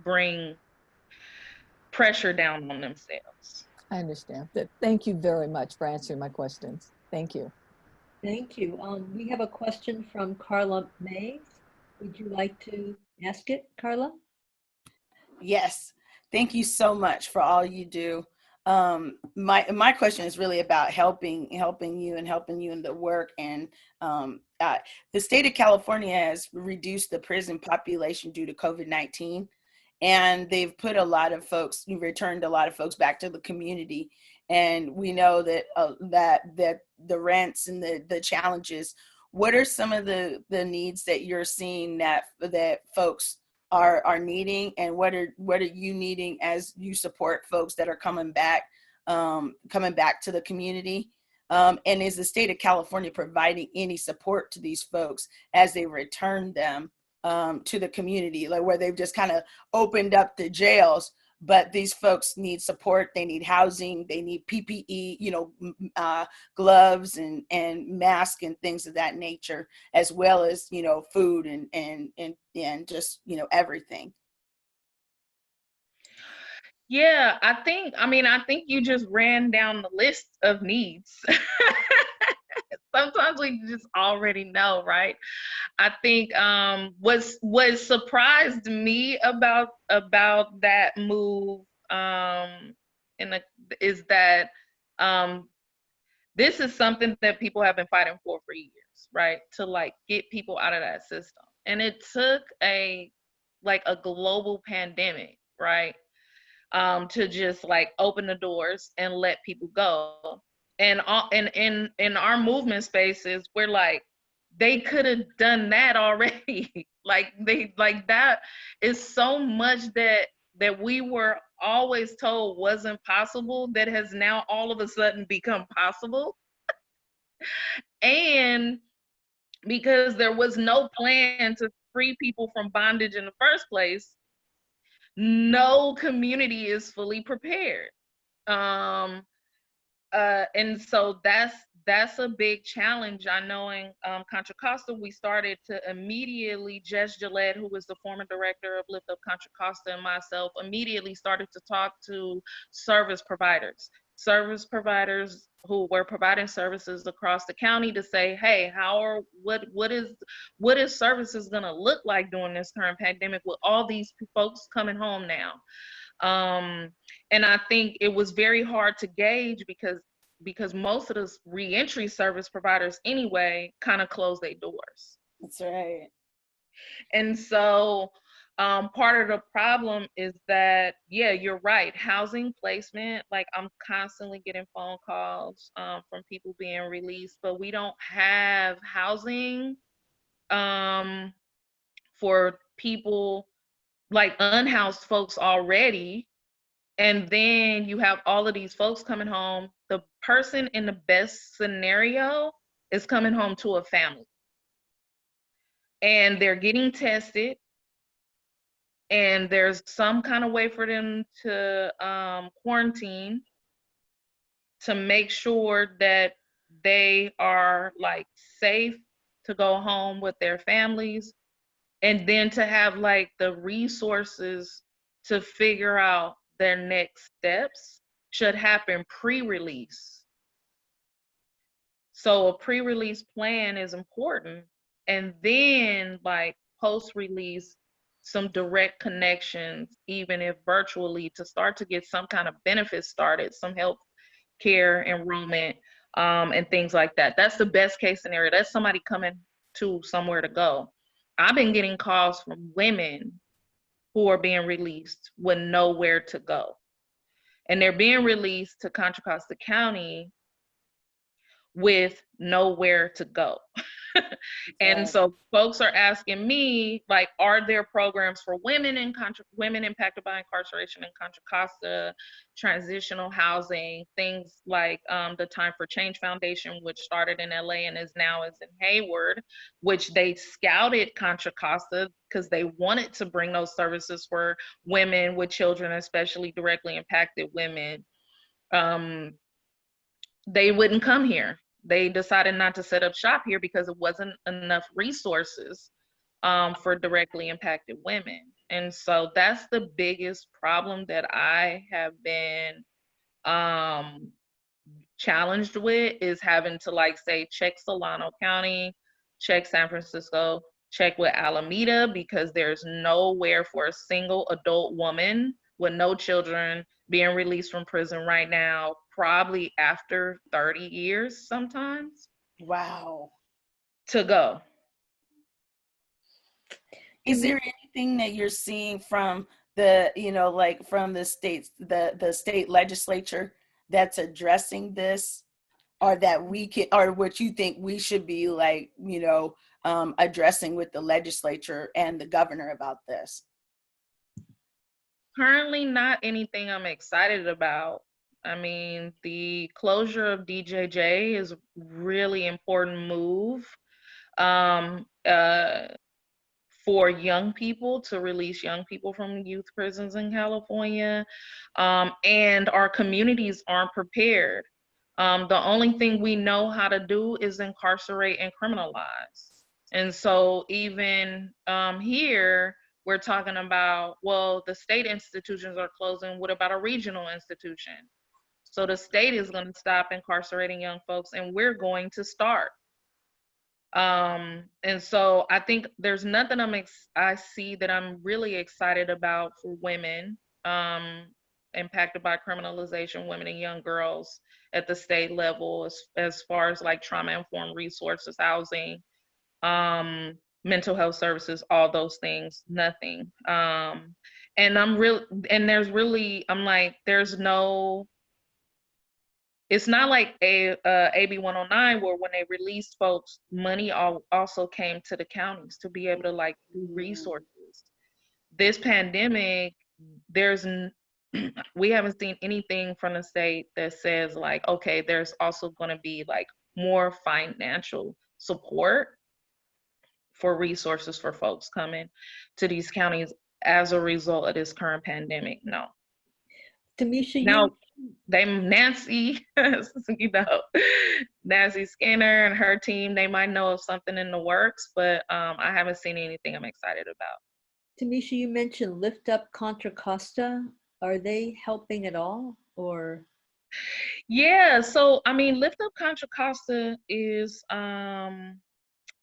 bring pressure down on themselves. I understand. Thank you very much for answering my questions. Thank you. Thank you. We have a question from Carla Mays. Would you like to ask it, Carla? Yes, thank you so much for all you do. My question is really about helping you and helping you in the work. And the state of California has reduced the prison population due to COVID-19, and they've put a lot of folks, returned a lot of folks back to the community. And we know that that the rents and the challenges. What are some of the needs that you're seeing that folks are needing, and what are you needing as you support folks that are coming back to the community? And is the state of California providing any support to these folks as they return them to the community, like where they've just kind of opened up the jails, but these folks need support, they need housing, they need PPE, gloves and masks and things of that nature, as well as, food and just, everything. Yeah, I think you just ran down the list of needs. Sometimes we just already know, right? I think what surprised me about that move is that this is something that people have been fighting for years, right? To like get people out of that system. And it took a global pandemic, right? To just like open the doors and let people go. And in our movement spaces, we're like, they could have done that already. That is so much that we were always told wasn't possible that has now all of a sudden become possible. And because there was no plan to free people from bondage in the first place, no community is fully prepared. And so that's a big challenge. I know in Contra Costa, we started to immediately, Jess Gillette, who was the former director of Lift Up Contra Costa, and myself immediately started to talk to service providers who were providing services across the county to say, hey, what is services gonna look like during this current pandemic with all these folks coming home now? And I think it was very hard to gauge because most of the reentry service providers anyway kind of close their doors. That's right. And so part of the problem is that, yeah, you're right. Housing placement, like I'm constantly getting phone calls from people being released, but we don't have housing for people, like unhoused folks already. And then you have all of these folks coming home. The person in the best scenario is coming home to a family. And they're getting tested. And there's some kind of way for them to quarantine to make sure that they are like safe to go home with their families, and then to have like the resources to figure out their next steps should happen pre-release. So a pre-release plan is important, and then like post-release, some direct connections, even if virtually, to start to get some kind of benefits started, some health care enrollment, and things like that. That's the best case scenario. That's somebody coming to somewhere to go. I've been getting calls from women who are being released with nowhere to go. And they're being released to Contra Costa County with nowhere to go. And so folks are asking me, like, are there programs for women women impacted by incarceration in Contra Costa, transitional housing, things like the Time for Change Foundation, which started in LA and is in Hayward, which they scouted Contra Costa because they wanted to bring those services for women with children, especially directly impacted women. They wouldn't come here. They decided not to set up shop here because it wasn't enough resources for directly impacted women. And so that's the biggest problem that I have been challenged with, is having to like say, check Solano County, check San Francisco, check with Alameda, because there's nowhere for a single adult woman with no children being released from prison right now, probably after 30 years sometimes. Wow. To go. Is there anything that you're seeing from the, like from the states, the state legislature that's addressing this, or that we can, or what you think we should be like, addressing with the legislature and the governor about this? Currently, not anything I'm excited about. I mean, the closure of DJJ is a really important move for young people, to release young people from youth prisons in California. And our communities aren't prepared. The only thing we know how to do is incarcerate and criminalize. And so even here, we're talking about, well, the state institutions are closing. What about a regional institution? So the state is going to stop incarcerating young folks, and we're going to start. And so I think there's nothing I see that I'm really excited about for women impacted by criminalization, women and young girls at the state level, as far as like trauma-informed resources, housing, mental health services, all those things, nothing. And it's not like AB 109, where when they released folks, money also came to the counties to be able to like do resources. This pandemic, we haven't seen anything from the state that says like, okay, there's also going to be like more financial support for resources for folks coming to these counties as a result of this current pandemic. No. Tamisha, now, Nancy, Nancy Skinner and her team, they might know of something in the works, but I haven't seen anything I'm excited about. Tamisha, you mentioned Lift Up Contra Costa. Are they helping at all, or? Yeah, so I mean, Lift Up Contra Costa is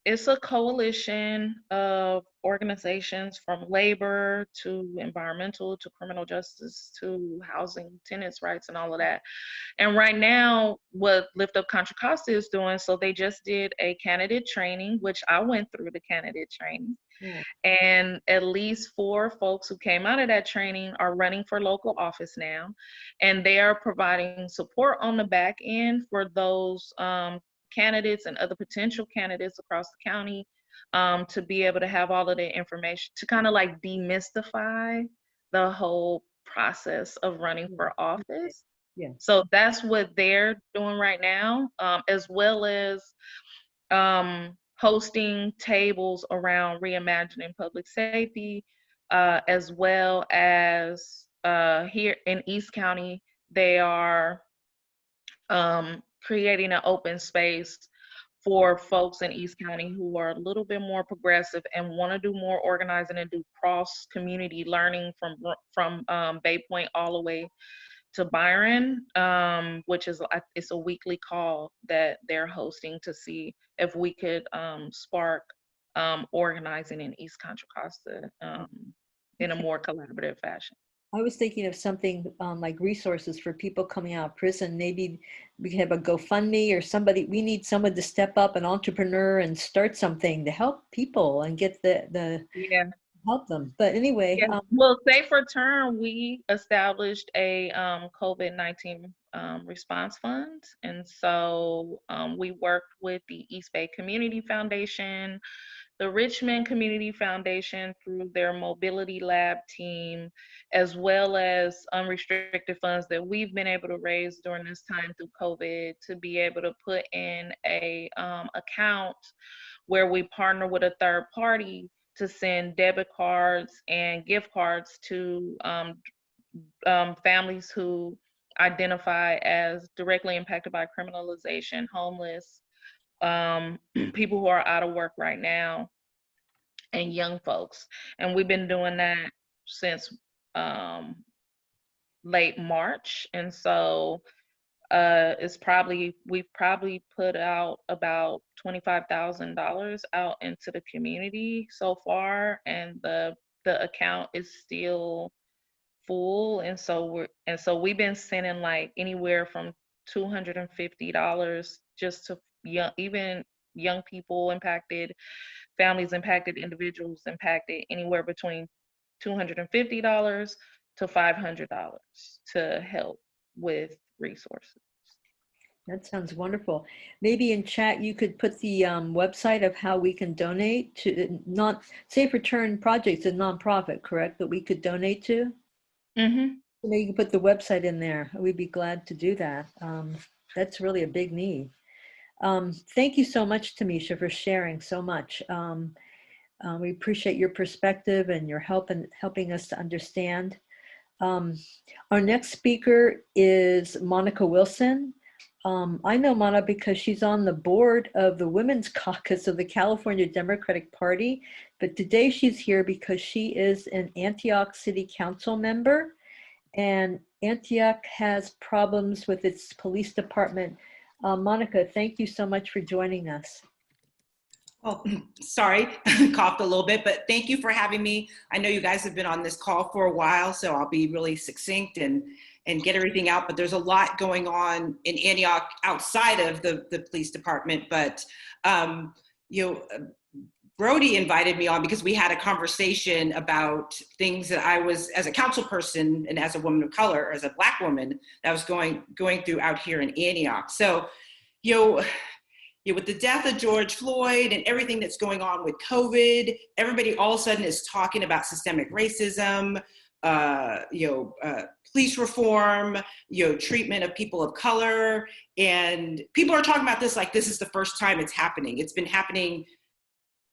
it's a coalition of organizations from labor to environmental to criminal justice to housing, tenants' rights, and all of that. And right now, what Lift Up Contra Costa is doing, so they just did a candidate training, which I went through the candidate training. Yeah. And at least 4 folks who came out of that training are running for local office now. And they are providing support on the back end for those candidates and other potential candidates across the county to be able to have all of the information to kind of like demystify the whole process of running for office. Yeah. So that's what they're doing right now, as well as hosting tables around reimagining public safety, as well as here in East County, they are creating an open space for folks in East County who are a little bit more progressive and want to do more organizing and do cross community learning from Bay Point all the way to Byron, which is it's a weekly call that they're hosting to see if we could spark organizing in East Contra Costa in a more collaborative fashion. I was thinking of something like resources for people coming out of prison. Maybe we can have a GoFundMe or somebody. We need someone to step up, an entrepreneur, and start something to help people and get the Yeah. help them. But anyway, Yeah. Well, Safe Return, we established a COVID-19 response fund. And so we worked with the East Bay Community Foundation, the Richmond Community Foundation through their Mobility Lab team, as well as unrestricted funds that we've been able to raise during this time through COVID to be able to put in a account where we partner with a third party to send debit cards and gift cards to families who identify as directly impacted by criminalization, homeless, people who are out of work right now, and young folks. And we've been doing that since late March. And so we've probably put out about $25,000 out into the community so far, and the account is still full. And so we've been sending like anywhere from $250 just to even young people impacted, families impacted, individuals impacted, anywhere between $250 to $500 to help with resources. that sounds wonderful. Maybe in chat you could put the website of how we can donate to Safe Return Project's a nonprofit, correct? That we could donate to. Mm-hmm. Maybe you can put the website in there. We'd be glad to do that. That's really a big need. Thank you so much, Tamisha, for sharing so much. We appreciate your perspective and your help in helping us to understand. Our next speaker is Monica Wilson. I know Monica because she's on the board of the Women's Caucus of the California Democratic Party, but today she's here because she is an Antioch City Council member, and Antioch has problems with its police department. Monica, thank you so much for joining us. Well, sorry, coughed a little bit, but thank you for having me. I know you guys have been on this call for a while, so I'll be really succinct and get everything out. But there's a lot going on in Antioch outside of the police department. But Brody invited me on because we had a conversation about things that I was, as a council person and as a woman of color, as a Black woman, that was going through out here in Antioch. So, with the death of George Floyd and everything that's going on with COVID, everybody all of a sudden is talking about systemic racism, police reform, treatment of people of color. And people are talking about this like this is the first time it's happening. It's been happening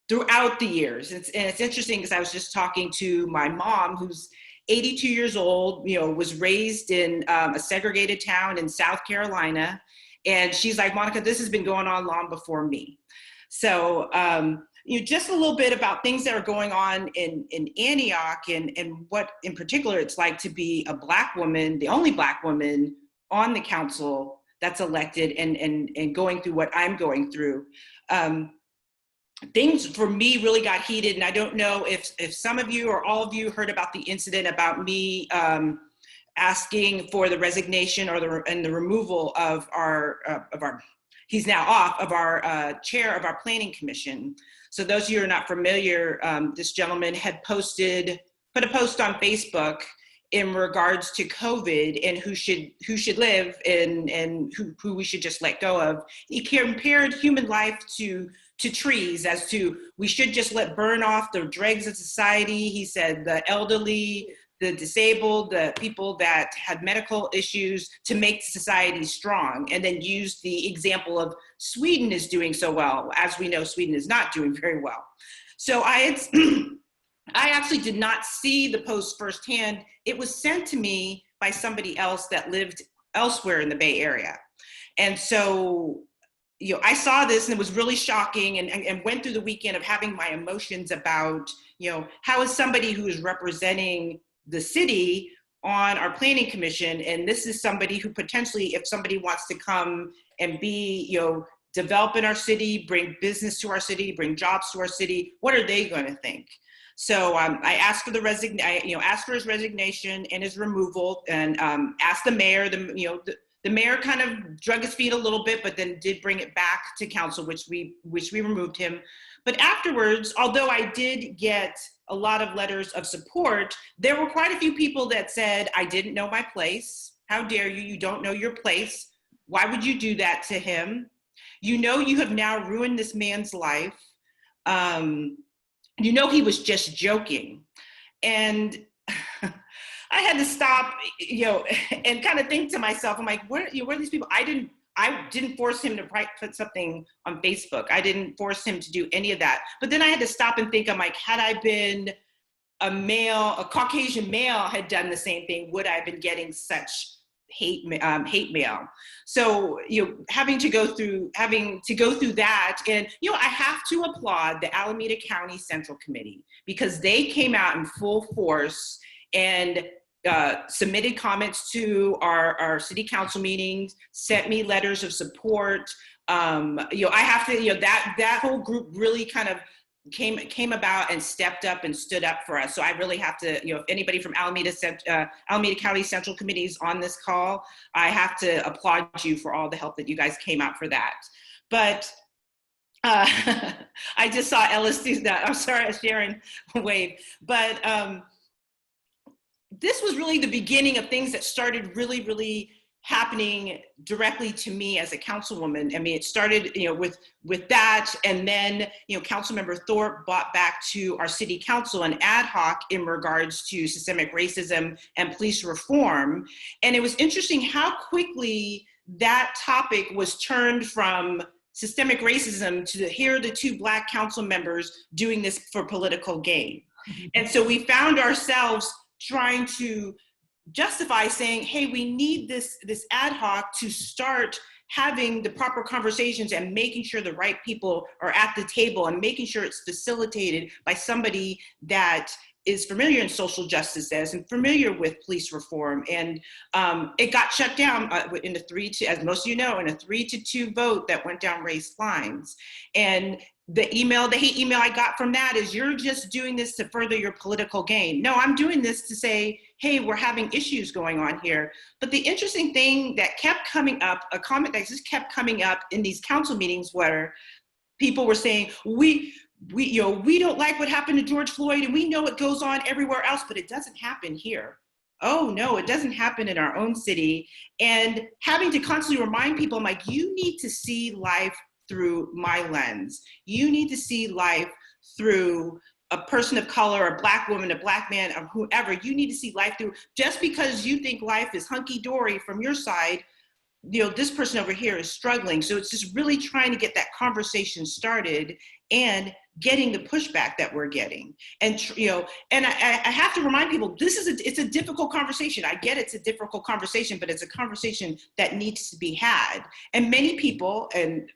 throughout the years. And it's interesting because I was just talking to my mom, who's 82 years old, was raised in a segregated town in South Carolina. And she's like, Monica, this has been going on long before me. So, just a little bit about things that are going on in Antioch and what in particular it's like to be a Black woman, the only Black woman on the council that's elected and going through what I'm going through. things for me really got heated. And I don't know if some of you or all of you heard about the incident about me asking for the resignation or the removal of our he's now off of our chair of our planning commission. So those of you who are not familiar, this gentleman had put a post on Facebook in regards to COVID and who should live and who we should just let go of. He compared human life to trees, as to we should just let burn off the dregs of society. He said the elderly, the disabled, the people that had medical issues to make society strong, and then used the example of Sweden is doing so well. As we know, Sweden is not doing very well. So I actually did not see the post firsthand. It was sent to me by somebody else that lived elsewhere in the Bay Area. And so, I saw this and it was really shocking, and went through the weekend of having my emotions about, how is somebody who is representing the city on our planning commission, and this is somebody who potentially, if somebody wants to come and be, develop in our city, bring business to our city, bring jobs to our city, what are they going to think? So I asked for asked for his resignation and his removal, and asked the mayor. The mayor kind of drug his feet a little bit, but then did bring it back to council, which we removed him. But afterwards, although I did get a lot of letters of support, there were quite a few people that said, I didn't know my place. How dare you? You don't know your place. Why would you do that to him? You have now ruined this man's life. He was just joking. And I had to stop, and kind of think to myself, I'm like, where are these people? I didn't force him to put something on Facebook. I didn't force him to do any of that. But then I had to stop and think, I'm like, had I been a Caucasian male had done the same thing, would I have been getting such hate mail? So, having to go through that, and, I have to applaud the Alameda County Central Committee, because they came out in full force and submitted comments to our city council meetings, sent me letters of support. I have to, that whole group really kind of came about and stepped up and stood up for us. So I really have to, if anybody from Alameda County Central Committee is on this call, I have to applaud you for all the help that you guys came out for that. But I just saw Ellis do that. I'm sorry, Sharon wave. But this was really the beginning of things that started really, really happening directly to me as a councilwoman. I mean, it started, with that, and then, Councilmember Thorpe brought back to our city council an ad hoc in regards to systemic racism and police reform. And it was interesting how quickly that topic was turned from systemic racism to here are the two Black council members doing this for political gain. And so we found ourselves trying to justify saying, hey, we need this ad hoc to start having the proper conversations and making sure the right people are at the table and making sure it's facilitated by somebody that is familiar in social justice and familiar with police reform. And it got shut down in a 3-2, as most of you know, in a 3-2 vote that went down race lines. And the hate email I got from that is, you're just doing this to further your political gain. No, I'm doing this to say, hey, we're having issues going on here. But the interesting thing that kept coming up, a comment that just kept coming up in these council meetings, where people were saying, we don't like what happened to George Floyd, and we know it goes on everywhere else, but it doesn't happen here. Oh no, it doesn't happen in our own city. And having to constantly remind people, I'm like, you need to see life through my lens. You need to see life through a person of color, a Black woman, a Black man, or whoever. You need to see life through, just because you think life is hunky-dory from your side, this person over here is struggling. So it's just really trying to get that conversation started and getting the pushback that we're getting. And, and I have to remind people, it's a difficult conversation. I get it's a difficult conversation, but it's a conversation that needs to be had. And many people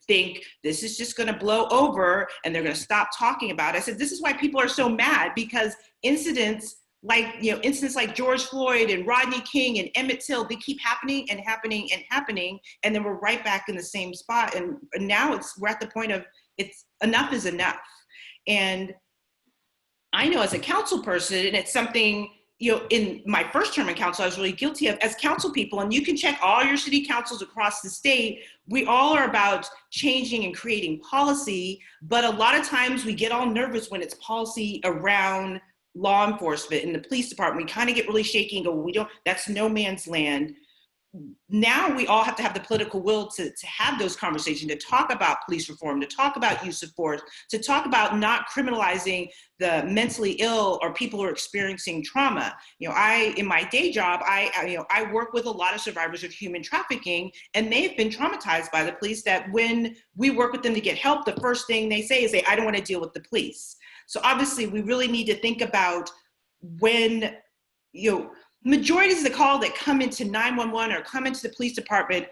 think this is just gonna blow over and they're gonna stop talking about it. I said, this is why people are so mad, because incidents like George Floyd and Rodney King and Emmett Till, they keep happening and happening and happening, and then we're right back in the same spot. And now we're at the point of enough is enough. And I know as a council person, and it's something, you know, in my first term in council, I was really guilty of as council people, and you can check all your city councils across the state. We all are about changing and creating policy, but a lot of times we get all nervous when it's policy around law enforcement and the police department. We kind of get really shaky and go, we don't, that's no man's land. Now we all have to have the political will to have those conversations, to talk about police reform, to talk about use of force, to talk about not criminalizing the mentally ill or people who are experiencing trauma. You know, in my day job, I work with a lot of survivors of human trafficking, and they've been traumatized by the police, that when we work with them to get help, the first thing they say is, I don't want to deal with the police. So obviously we really need to think about when, you know, majorities of the call that come into 911 or come into the police department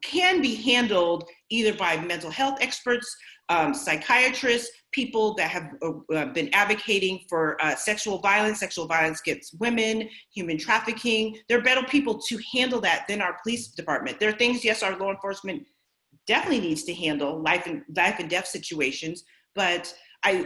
can be handled either by mental health experts, psychiatrists, people that have been advocating for sexual violence against women, human trafficking. There are better people to handle that than our police department. There are things, yes, our law enforcement definitely needs to handle, life and death situations, but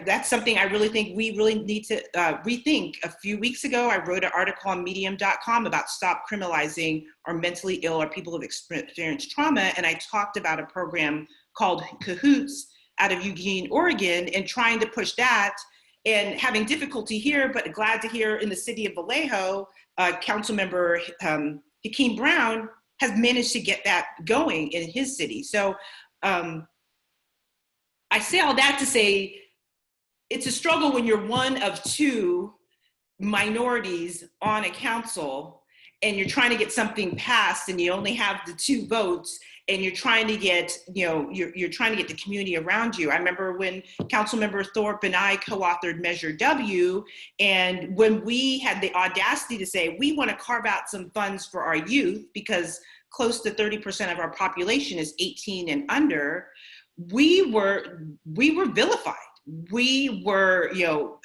that's something I really think we really need to rethink. A few weeks ago, I wrote an article on medium.com about stop criminalizing our mentally ill or people who've experienced trauma. And I talked about a program called Cahoots out of Eugene, Oregon, and trying to push that, and having difficulty here, but glad to hear in the city of Vallejo, council member Hakeem Brown has managed to get that going in his city. So I say all that to say, it's a struggle when you're one of two minorities on a council and you're trying to get something passed and you only have the 2 votes, and you're trying to get, you know, you're trying to get the community around you. I remember when Councilmember Thorpe and I co-authored Measure W, and when we had the audacity to say, we want to carve out some funds for our youth because close to 30% of our population is 18 and under, we were vilified. We were, you know,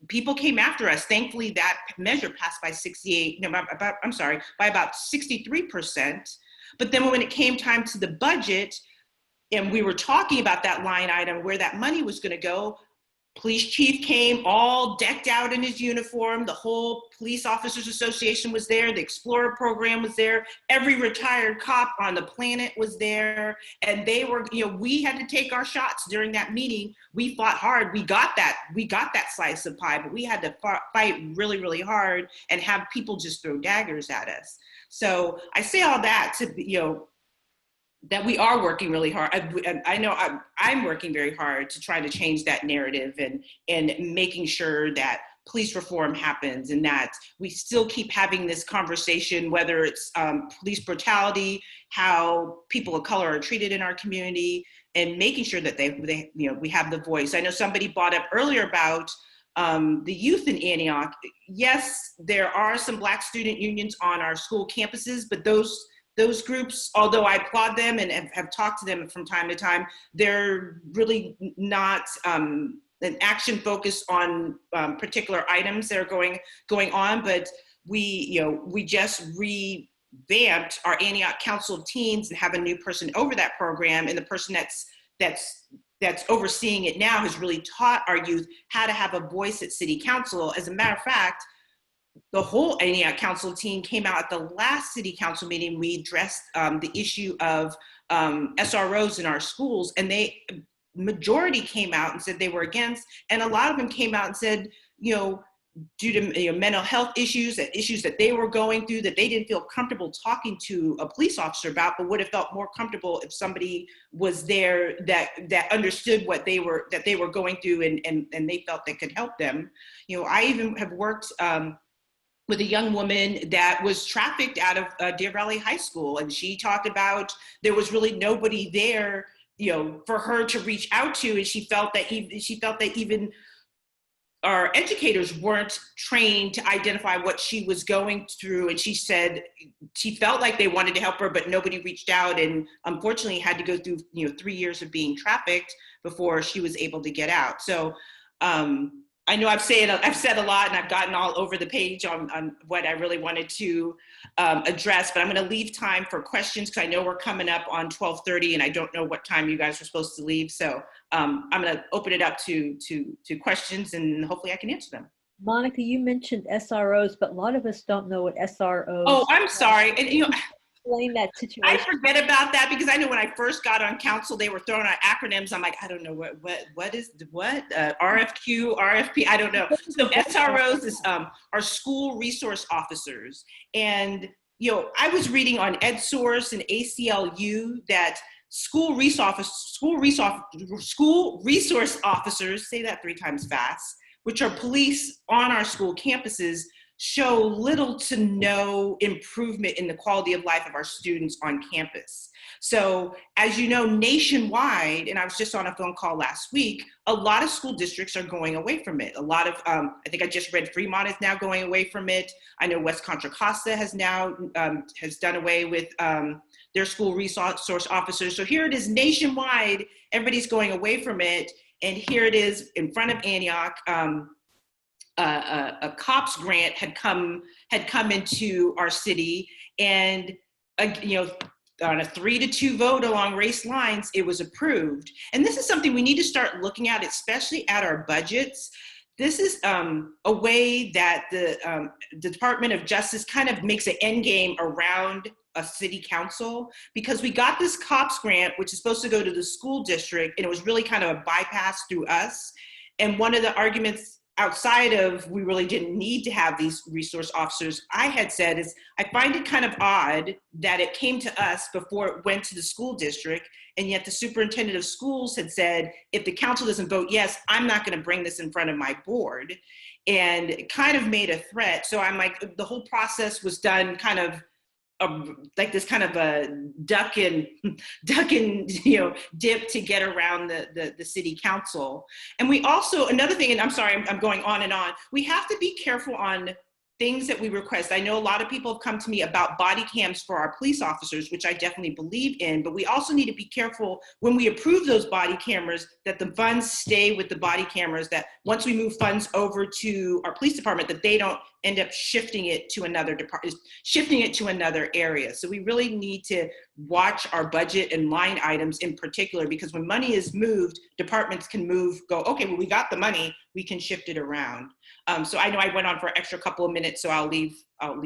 people came after us. Thankfully, that measure passed by by about 63%. But then when it came time to the budget, and we were talking about that line item, where that money was going to go, police chief came all decked out in his uniform. The whole Police Officers Association was there. The Explorer program was there. Every retired cop on the planet was there. And they were, you know, we had to take our shots during that meeting. We fought hard. We got that slice of pie, but we had to fight really, really hard and have people just throw daggers at us. So I say all that to, you know, that we are working really hard. I know I'm working very hard to try to change that narrative and making sure that police reform happens, and that we still keep having this conversation, whether it's police brutality, how people of color are treated in our community, and making sure that they you know, we have the voice. I know somebody brought up earlier about the youth in Antioch. Yes, there are some Black student unions on our school campuses, but those groups, although I applaud them and have talked to them from time to time, they're really not an action focus on particular items that are going on. But we just revamped our Antioch Council of Teens and have a new person over that program, and the person that's overseeing it now has really taught our youth how to have a voice at city council. As a matter of fact, the whole Antioch Council team came out at the last city council meeting. We addressed the issue of SROs in our schools, and majority came out and said they were against, and a lot of them came out and said, you know, due to mental health issues that they were going through, that they didn't feel comfortable talking to a police officer about, but would have felt more comfortable if somebody was there that understood what they were going through, and they felt they could help them. You know, I even have worked with a young woman that was trafficked out of Deer Valley High School, and she talked about there was really nobody there, you know, for her to reach out to, and she felt that even our educators weren't trained to identify what she was going through. And she said she felt like they wanted to help her, but nobody reached out, and unfortunately had to go through, you know, 3 years of being trafficked before she was able to get out. So I know I've said a lot and I've gotten all over the page on what I really wanted to address, but I'm going to leave time for questions because I know we're coming up on 12:30 and I don't know what time you guys are supposed to leave. So I'm going to open it up to questions and hopefully I can answer them. Monica, you mentioned SROs, but a lot of us don't know what SROs. Oh, I'm sorry. And explain that I situation. forget about that because I know when I first got on council, they were throwing out acronyms. I'm like, I don't know what is RFQ, RFP. I don't know. So SROs is are school resource officers, and I was reading on EdSource and ACLU that school resource officers, say that 3 times fast, which are police on our school campuses, show little to no improvement in the quality of life of our students on campus. So as you know, nationwide, and I was just on a phone call last week, a lot of school districts are going away from it. A lot of, I think I just read Fremont is now going away from it. I know West Contra Costa has now, has done away with their school resource officers. So here it is nationwide, everybody's going away from it. And here it is in front of Antioch. A COPS grant had come into our city, and on a 3-2 vote along race lines, it was approved. And this is something we need to start looking at, especially at our budgets. This is a way that the Department of Justice kind of makes an end game around a city council, because we got this COPS grant, which is supposed to go to the school district, and it was really kind of a bypass through us. And one of the arguments outside of we really didn't need to have these resource officers, I had said is I find it kind of odd that it came to us before it went to the school district, and yet the superintendent of schools had said, if the council doesn't vote yes, I'm not going to bring this in front of my board, and it kind of made a threat. So I'm like, the whole process was done kind of like this kind of a duck and dip to get around the city council. And we also, another thing, and I'm sorry, I'm going on and on, we have to be careful on things that we request. I know a lot of people have come to me about body cams for our police officers, which I definitely believe in, but we also need to be careful when we approve those body cameras that the funds stay with the body cameras, that once we move funds over to our police department, that they don't end up shifting it to another department, shifting it to another area. So we really need to watch our budget and line items in particular, because when money is moved, departments can go, okay, well, we got the money, we can shift it around. So I know I went on for an extra couple of minutes, so I'll leave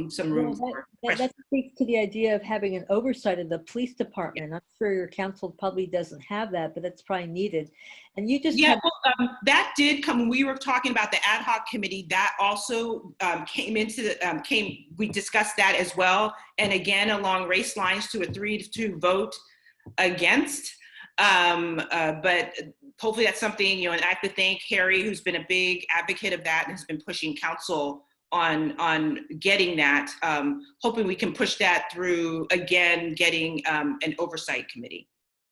some room for questions. That speaks to the idea of having an oversight of the police department. I'm sure your council probably doesn't have that, but that's probably needed. And you just that did come when we were talking about the ad hoc committee. That also came into the we discussed that as well, and again along race lines to a 3-2 vote against. But hopefully that's something, and I have to thank Harry, who's been a big advocate of that and has been pushing council on getting that. Hoping we can push that through, again, getting an oversight committee.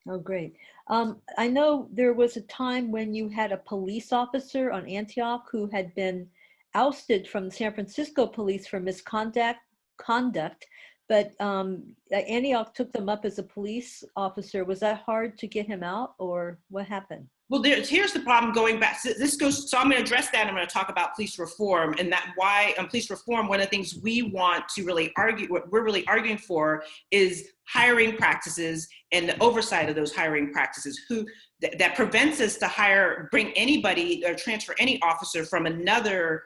Oh, great. I know there was a time when you had a police officer on Antioch who had been ousted from the San Francisco police for misconduct, but Antioch took them up as a police officer. Was that hard to get him out, or what happened? Well, here's the problem going back. So I'm going to address that. I'm going to talk about police reform, and that why on police reform, one of the things we want to really argue, what we're really arguing for, is hiring practices and the oversight of those hiring practices that prevents us to bring anybody or transfer any officer from another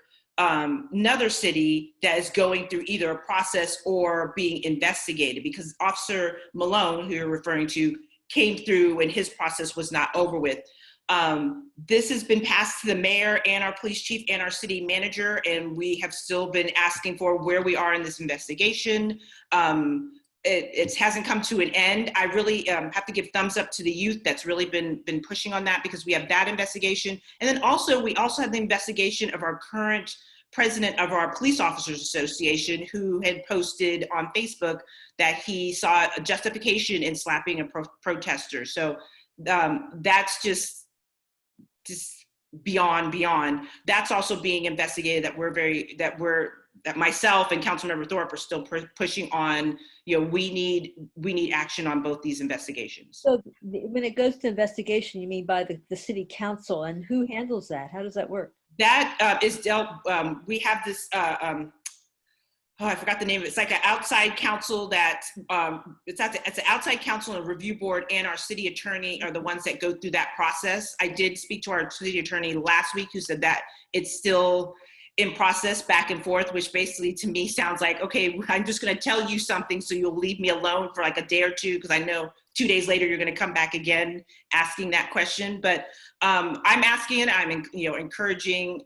city that is going through either a process or being investigated, because Officer Malone, who you're referring to, came through and his process was not over with. This has been passed to the mayor and our police chief and our city manager, and we have still been asking for where we are in this investigation. It hasn't come to an end. I really have to give thumbs up to the youth that's really been pushing on that, because we have that investigation. And then we also have the investigation of our current president of our Police Officers Association, who had posted on Facebook that he saw a justification in slapping a protester. So that's just beyond. That's also being investigated, that myself and Councilmember Thorpe are still pushing on. We need action on both these investigations. So when it goes to investigation, you mean by the city council, and who handles that? How does that work? That is dealt, we have this, oh, I forgot the name of it. It's like an outside counsel that, it's an outside counsel and review board, and our city attorney are the ones that go through that process. I did speak to our city attorney last week, who said that it's still in process back and forth, which basically to me sounds like, okay, I'm just gonna tell you something so you'll leave me alone for like a day or two, because I know 2 days later you're gonna come back again asking that question. But I'm asking, I'm encouraging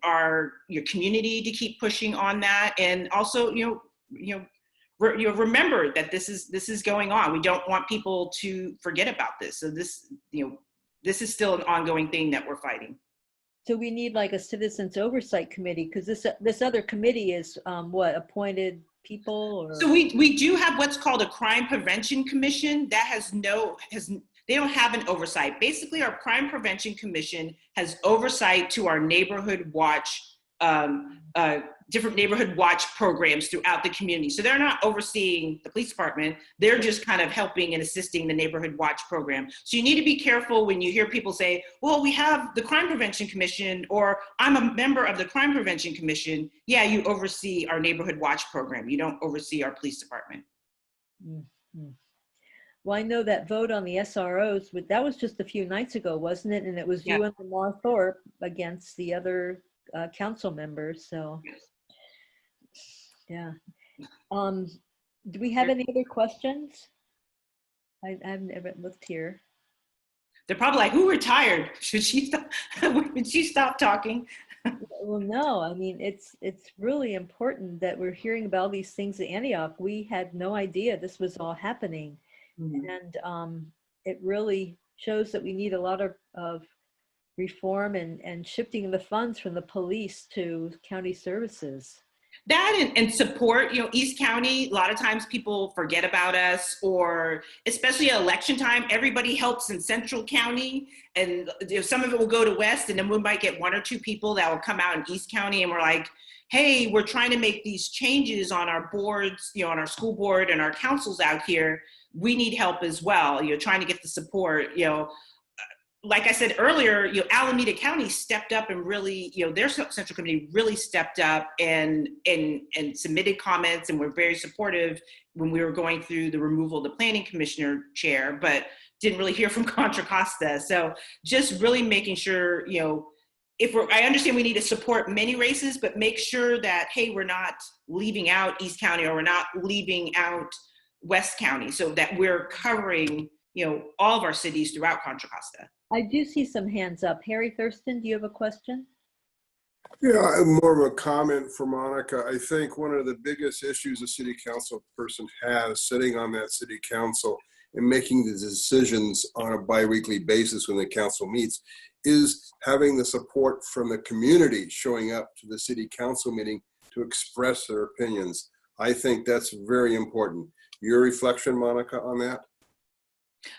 your community to keep pushing on that, and also remember that this is going on. We don't want people to forget about this. So this is still an ongoing thing that we're fighting. So we need like a citizens oversight committee, because this other committee is what, appointed people? Or? So we do have what's called a crime prevention commission that they don't have an oversight. Basically, our crime prevention commission has oversight to our neighborhood watch, different neighborhood watch programs throughout the community. So they're not overseeing the police department. They're just kind of helping and assisting the neighborhood watch program. So you need to be careful when you hear people say, well, we have the crime prevention commission, or I'm a member of the crime prevention commission. Yeah, you oversee our neighborhood watch program. You don't oversee our police department. Mm-hmm. Well, I know that vote on the SROs, but that was just a few nights ago, wasn't it? And it was you and Lamar Thorpe against the other council members. So, yeah. Do we have any other questions? I've never looked here. They're probably like, who retired? Should she stop? Would she stop talking? Well, no, I mean, it's really important that we're hearing about all these things at Antioch. We had no idea this was all happening. Mm-hmm. And it really shows that we need a lot of reform and shifting the funds from the police to county services. That and support, East County, a lot of times people forget about us, or especially at election time, everybody helps in Central County, and some of it will go to West, and then we might get 1 or 2 people that will come out in East County, and we're like, hey, we're trying to make these changes on our boards, on our school board and our councils out here. We need help as well, trying to get the support, like I said earlier, Alameda County stepped up and really, their central committee really stepped up and submitted comments, and were very supportive when we were going through the removal of the planning commissioner chair, but didn't really hear from Contra Costa. So just really making sure, I understand we need to support many races, but make sure that, hey, we're not leaving out East County, or we're not leaving out West County, so that we're covering, all of our cities throughout Contra Costa. I do see some hands up. Harry Thurston, do you have a question? Yeah, more of a comment for Monica. I think one of the biggest issues a city council person has sitting on that city council and making the decisions on a biweekly basis when the council meets is having the support from the community showing up to the city council meeting to express their opinions. I think that's very important. Your reflection, Monica, on that?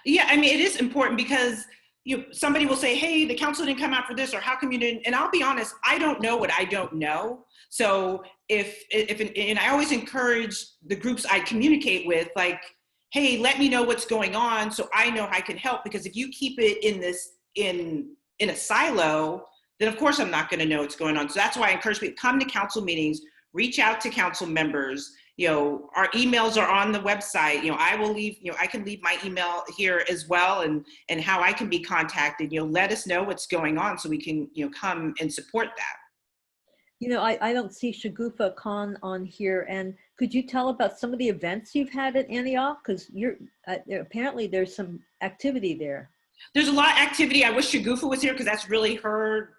Yeah, I mean, it is important because somebody will say, hey, the council didn't come out for this, or how come you didn't? And I'll be honest, I don't know what I don't know. So and I always encourage the groups I communicate with, like, hey, let me know what's going on so I know I can help, because if you keep it in a silo, then of course I'm not going to know what's going on. So that's why I encourage people to come to council meetings, reach out to council members. Our emails are on the website. I will leave, I can leave my email here as well, and how I can be contacted. Let us know what's going on so we can, come and support that. I don't see Shagufa Khan on here. And could you tell about some of the events you've had at Antioch? Because apparently there's some activity there. There's a lot of activity. I wish Shagufa was here, because that's really her,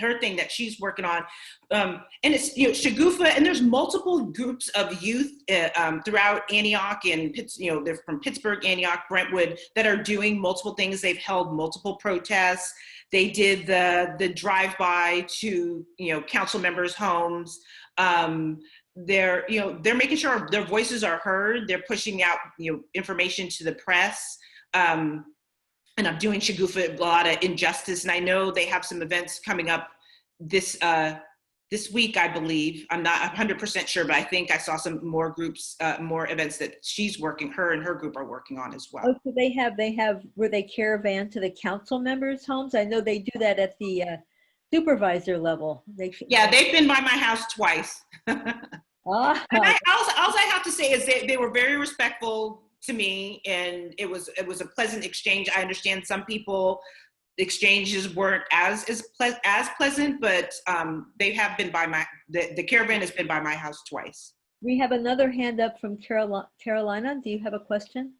her thing that she's working on. And it's, Shagufa, and there's multiple groups of youth throughout Antioch, and they're from Pittsburgh, Antioch, Brentwood, that are doing multiple things. They've held multiple protests. They did the drive-by to, council members' homes. They're making sure their voices are heard. They're pushing out, information to the press. And I'm doing Shagufa a lot of injustice, and I know they have some events coming up this week, I believe. I'm not 100% sure, but I think I saw some more groups, more events that her and her group are working on as well. Oh, so they have where they caravan to the council members' homes. I know they do that at the supervisor level. Yeah, they've been by my house twice. Ah, And all I have to say is they were very respectful to me, and it was a pleasant exchange. I understand some people exchanges weren't as pleasant, but they have been by the caravan has been by my house twice. we have another hand up from Carolina. Do you have a question?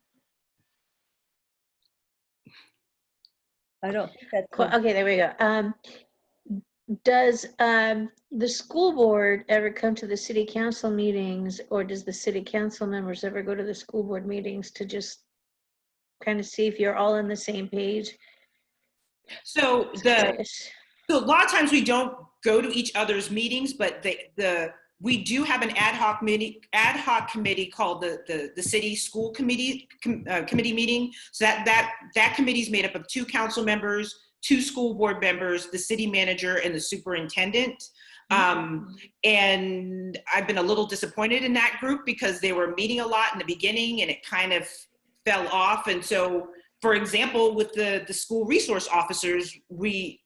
I don't think that's. Okay, there we go. Does the school board ever come to the city council meetings, or does the city council members ever go to the school board meetings to just kind of see if you're all on the same page? So so a lot of times we don't go to each other's meetings, but we do have an ad hoc committee called the city school committee meeting. So that committee is made up of 2 council members, 2 school board members, the city manager, and the superintendent. And I've been a little disappointed in that group because they were meeting a lot in the beginning and it kind of fell off. And so, for example, with the school resource officers, we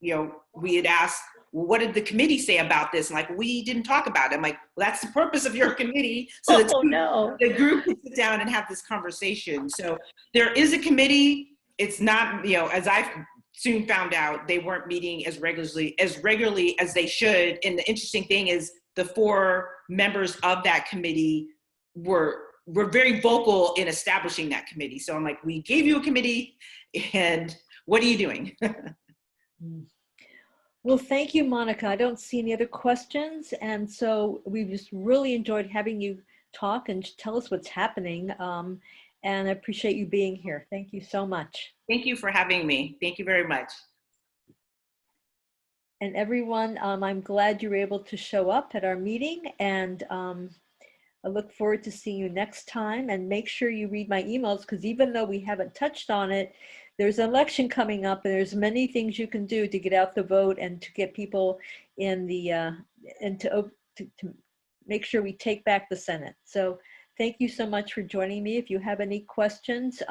had asked, well, what did the committee say about this? And like, we didn't talk about it. I'm like, well, that's the purpose of your committee. So the group can sit down and have this conversation. So there is a committee. It's not, as I've soon found out, they weren't meeting as regularly as they should. And the interesting thing is the 4 members of that committee were very vocal in establishing that committee. So I'm like, we gave you a committee, and what are you doing? Well, thank you, Monica. I don't see any other questions. And so we've just really enjoyed having you talk and tell us what's happening. And I appreciate you being here. Thank you so much. Thank you for having me. Thank you very much. And everyone, I'm glad you were able to show up at our meeting, and I look forward to seeing you next time. And make sure you read my emails, because even though we haven't touched on it, there's an election coming up, and there's many things you can do to get out the vote and to get people in the and to make sure we take back the Senate. So thank you so much for joining me. If you have any questions,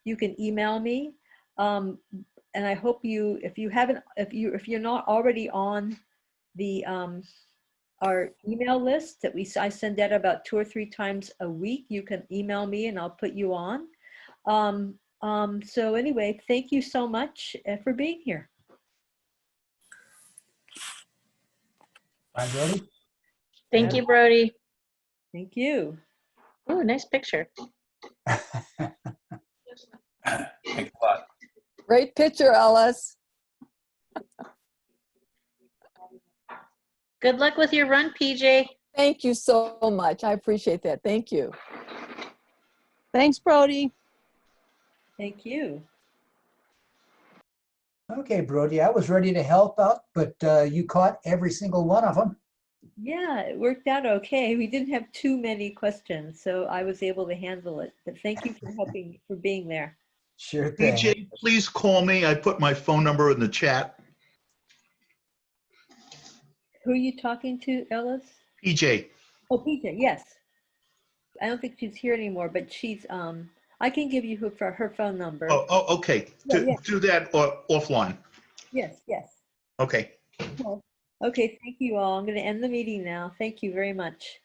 you can email me. And I hope if you're not already on the our email list that I send out about 2 or 3 times a week, you can email me and I'll put you on. So anyway, thank you so much for being here. Bye, Brody. Thank you, Brody. Thank you. Oh, nice picture. Thanks a lot. Great picture, Alice. Good luck with your run, PJ. Thank you so much. I appreciate that. Thank you. Thanks, Brody. Thank you. Okay, Brody, I was ready to help out, but you caught every single one of them. Yeah, it worked out okay. We didn't have too many questions, so I was able to handle it. But thank you for helping, for being there. Sure thing. PJ, please call me. I put my phone number in the chat. Who are you talking to, Ellis? PJ. Oh, PJ, yes. I don't think she's here anymore, but she's, I can give you her phone number. Oh, okay. Yeah. Do that offline. Yes. Okay. Okay, thank you all. I'm going to end the meeting now. Thank you very much.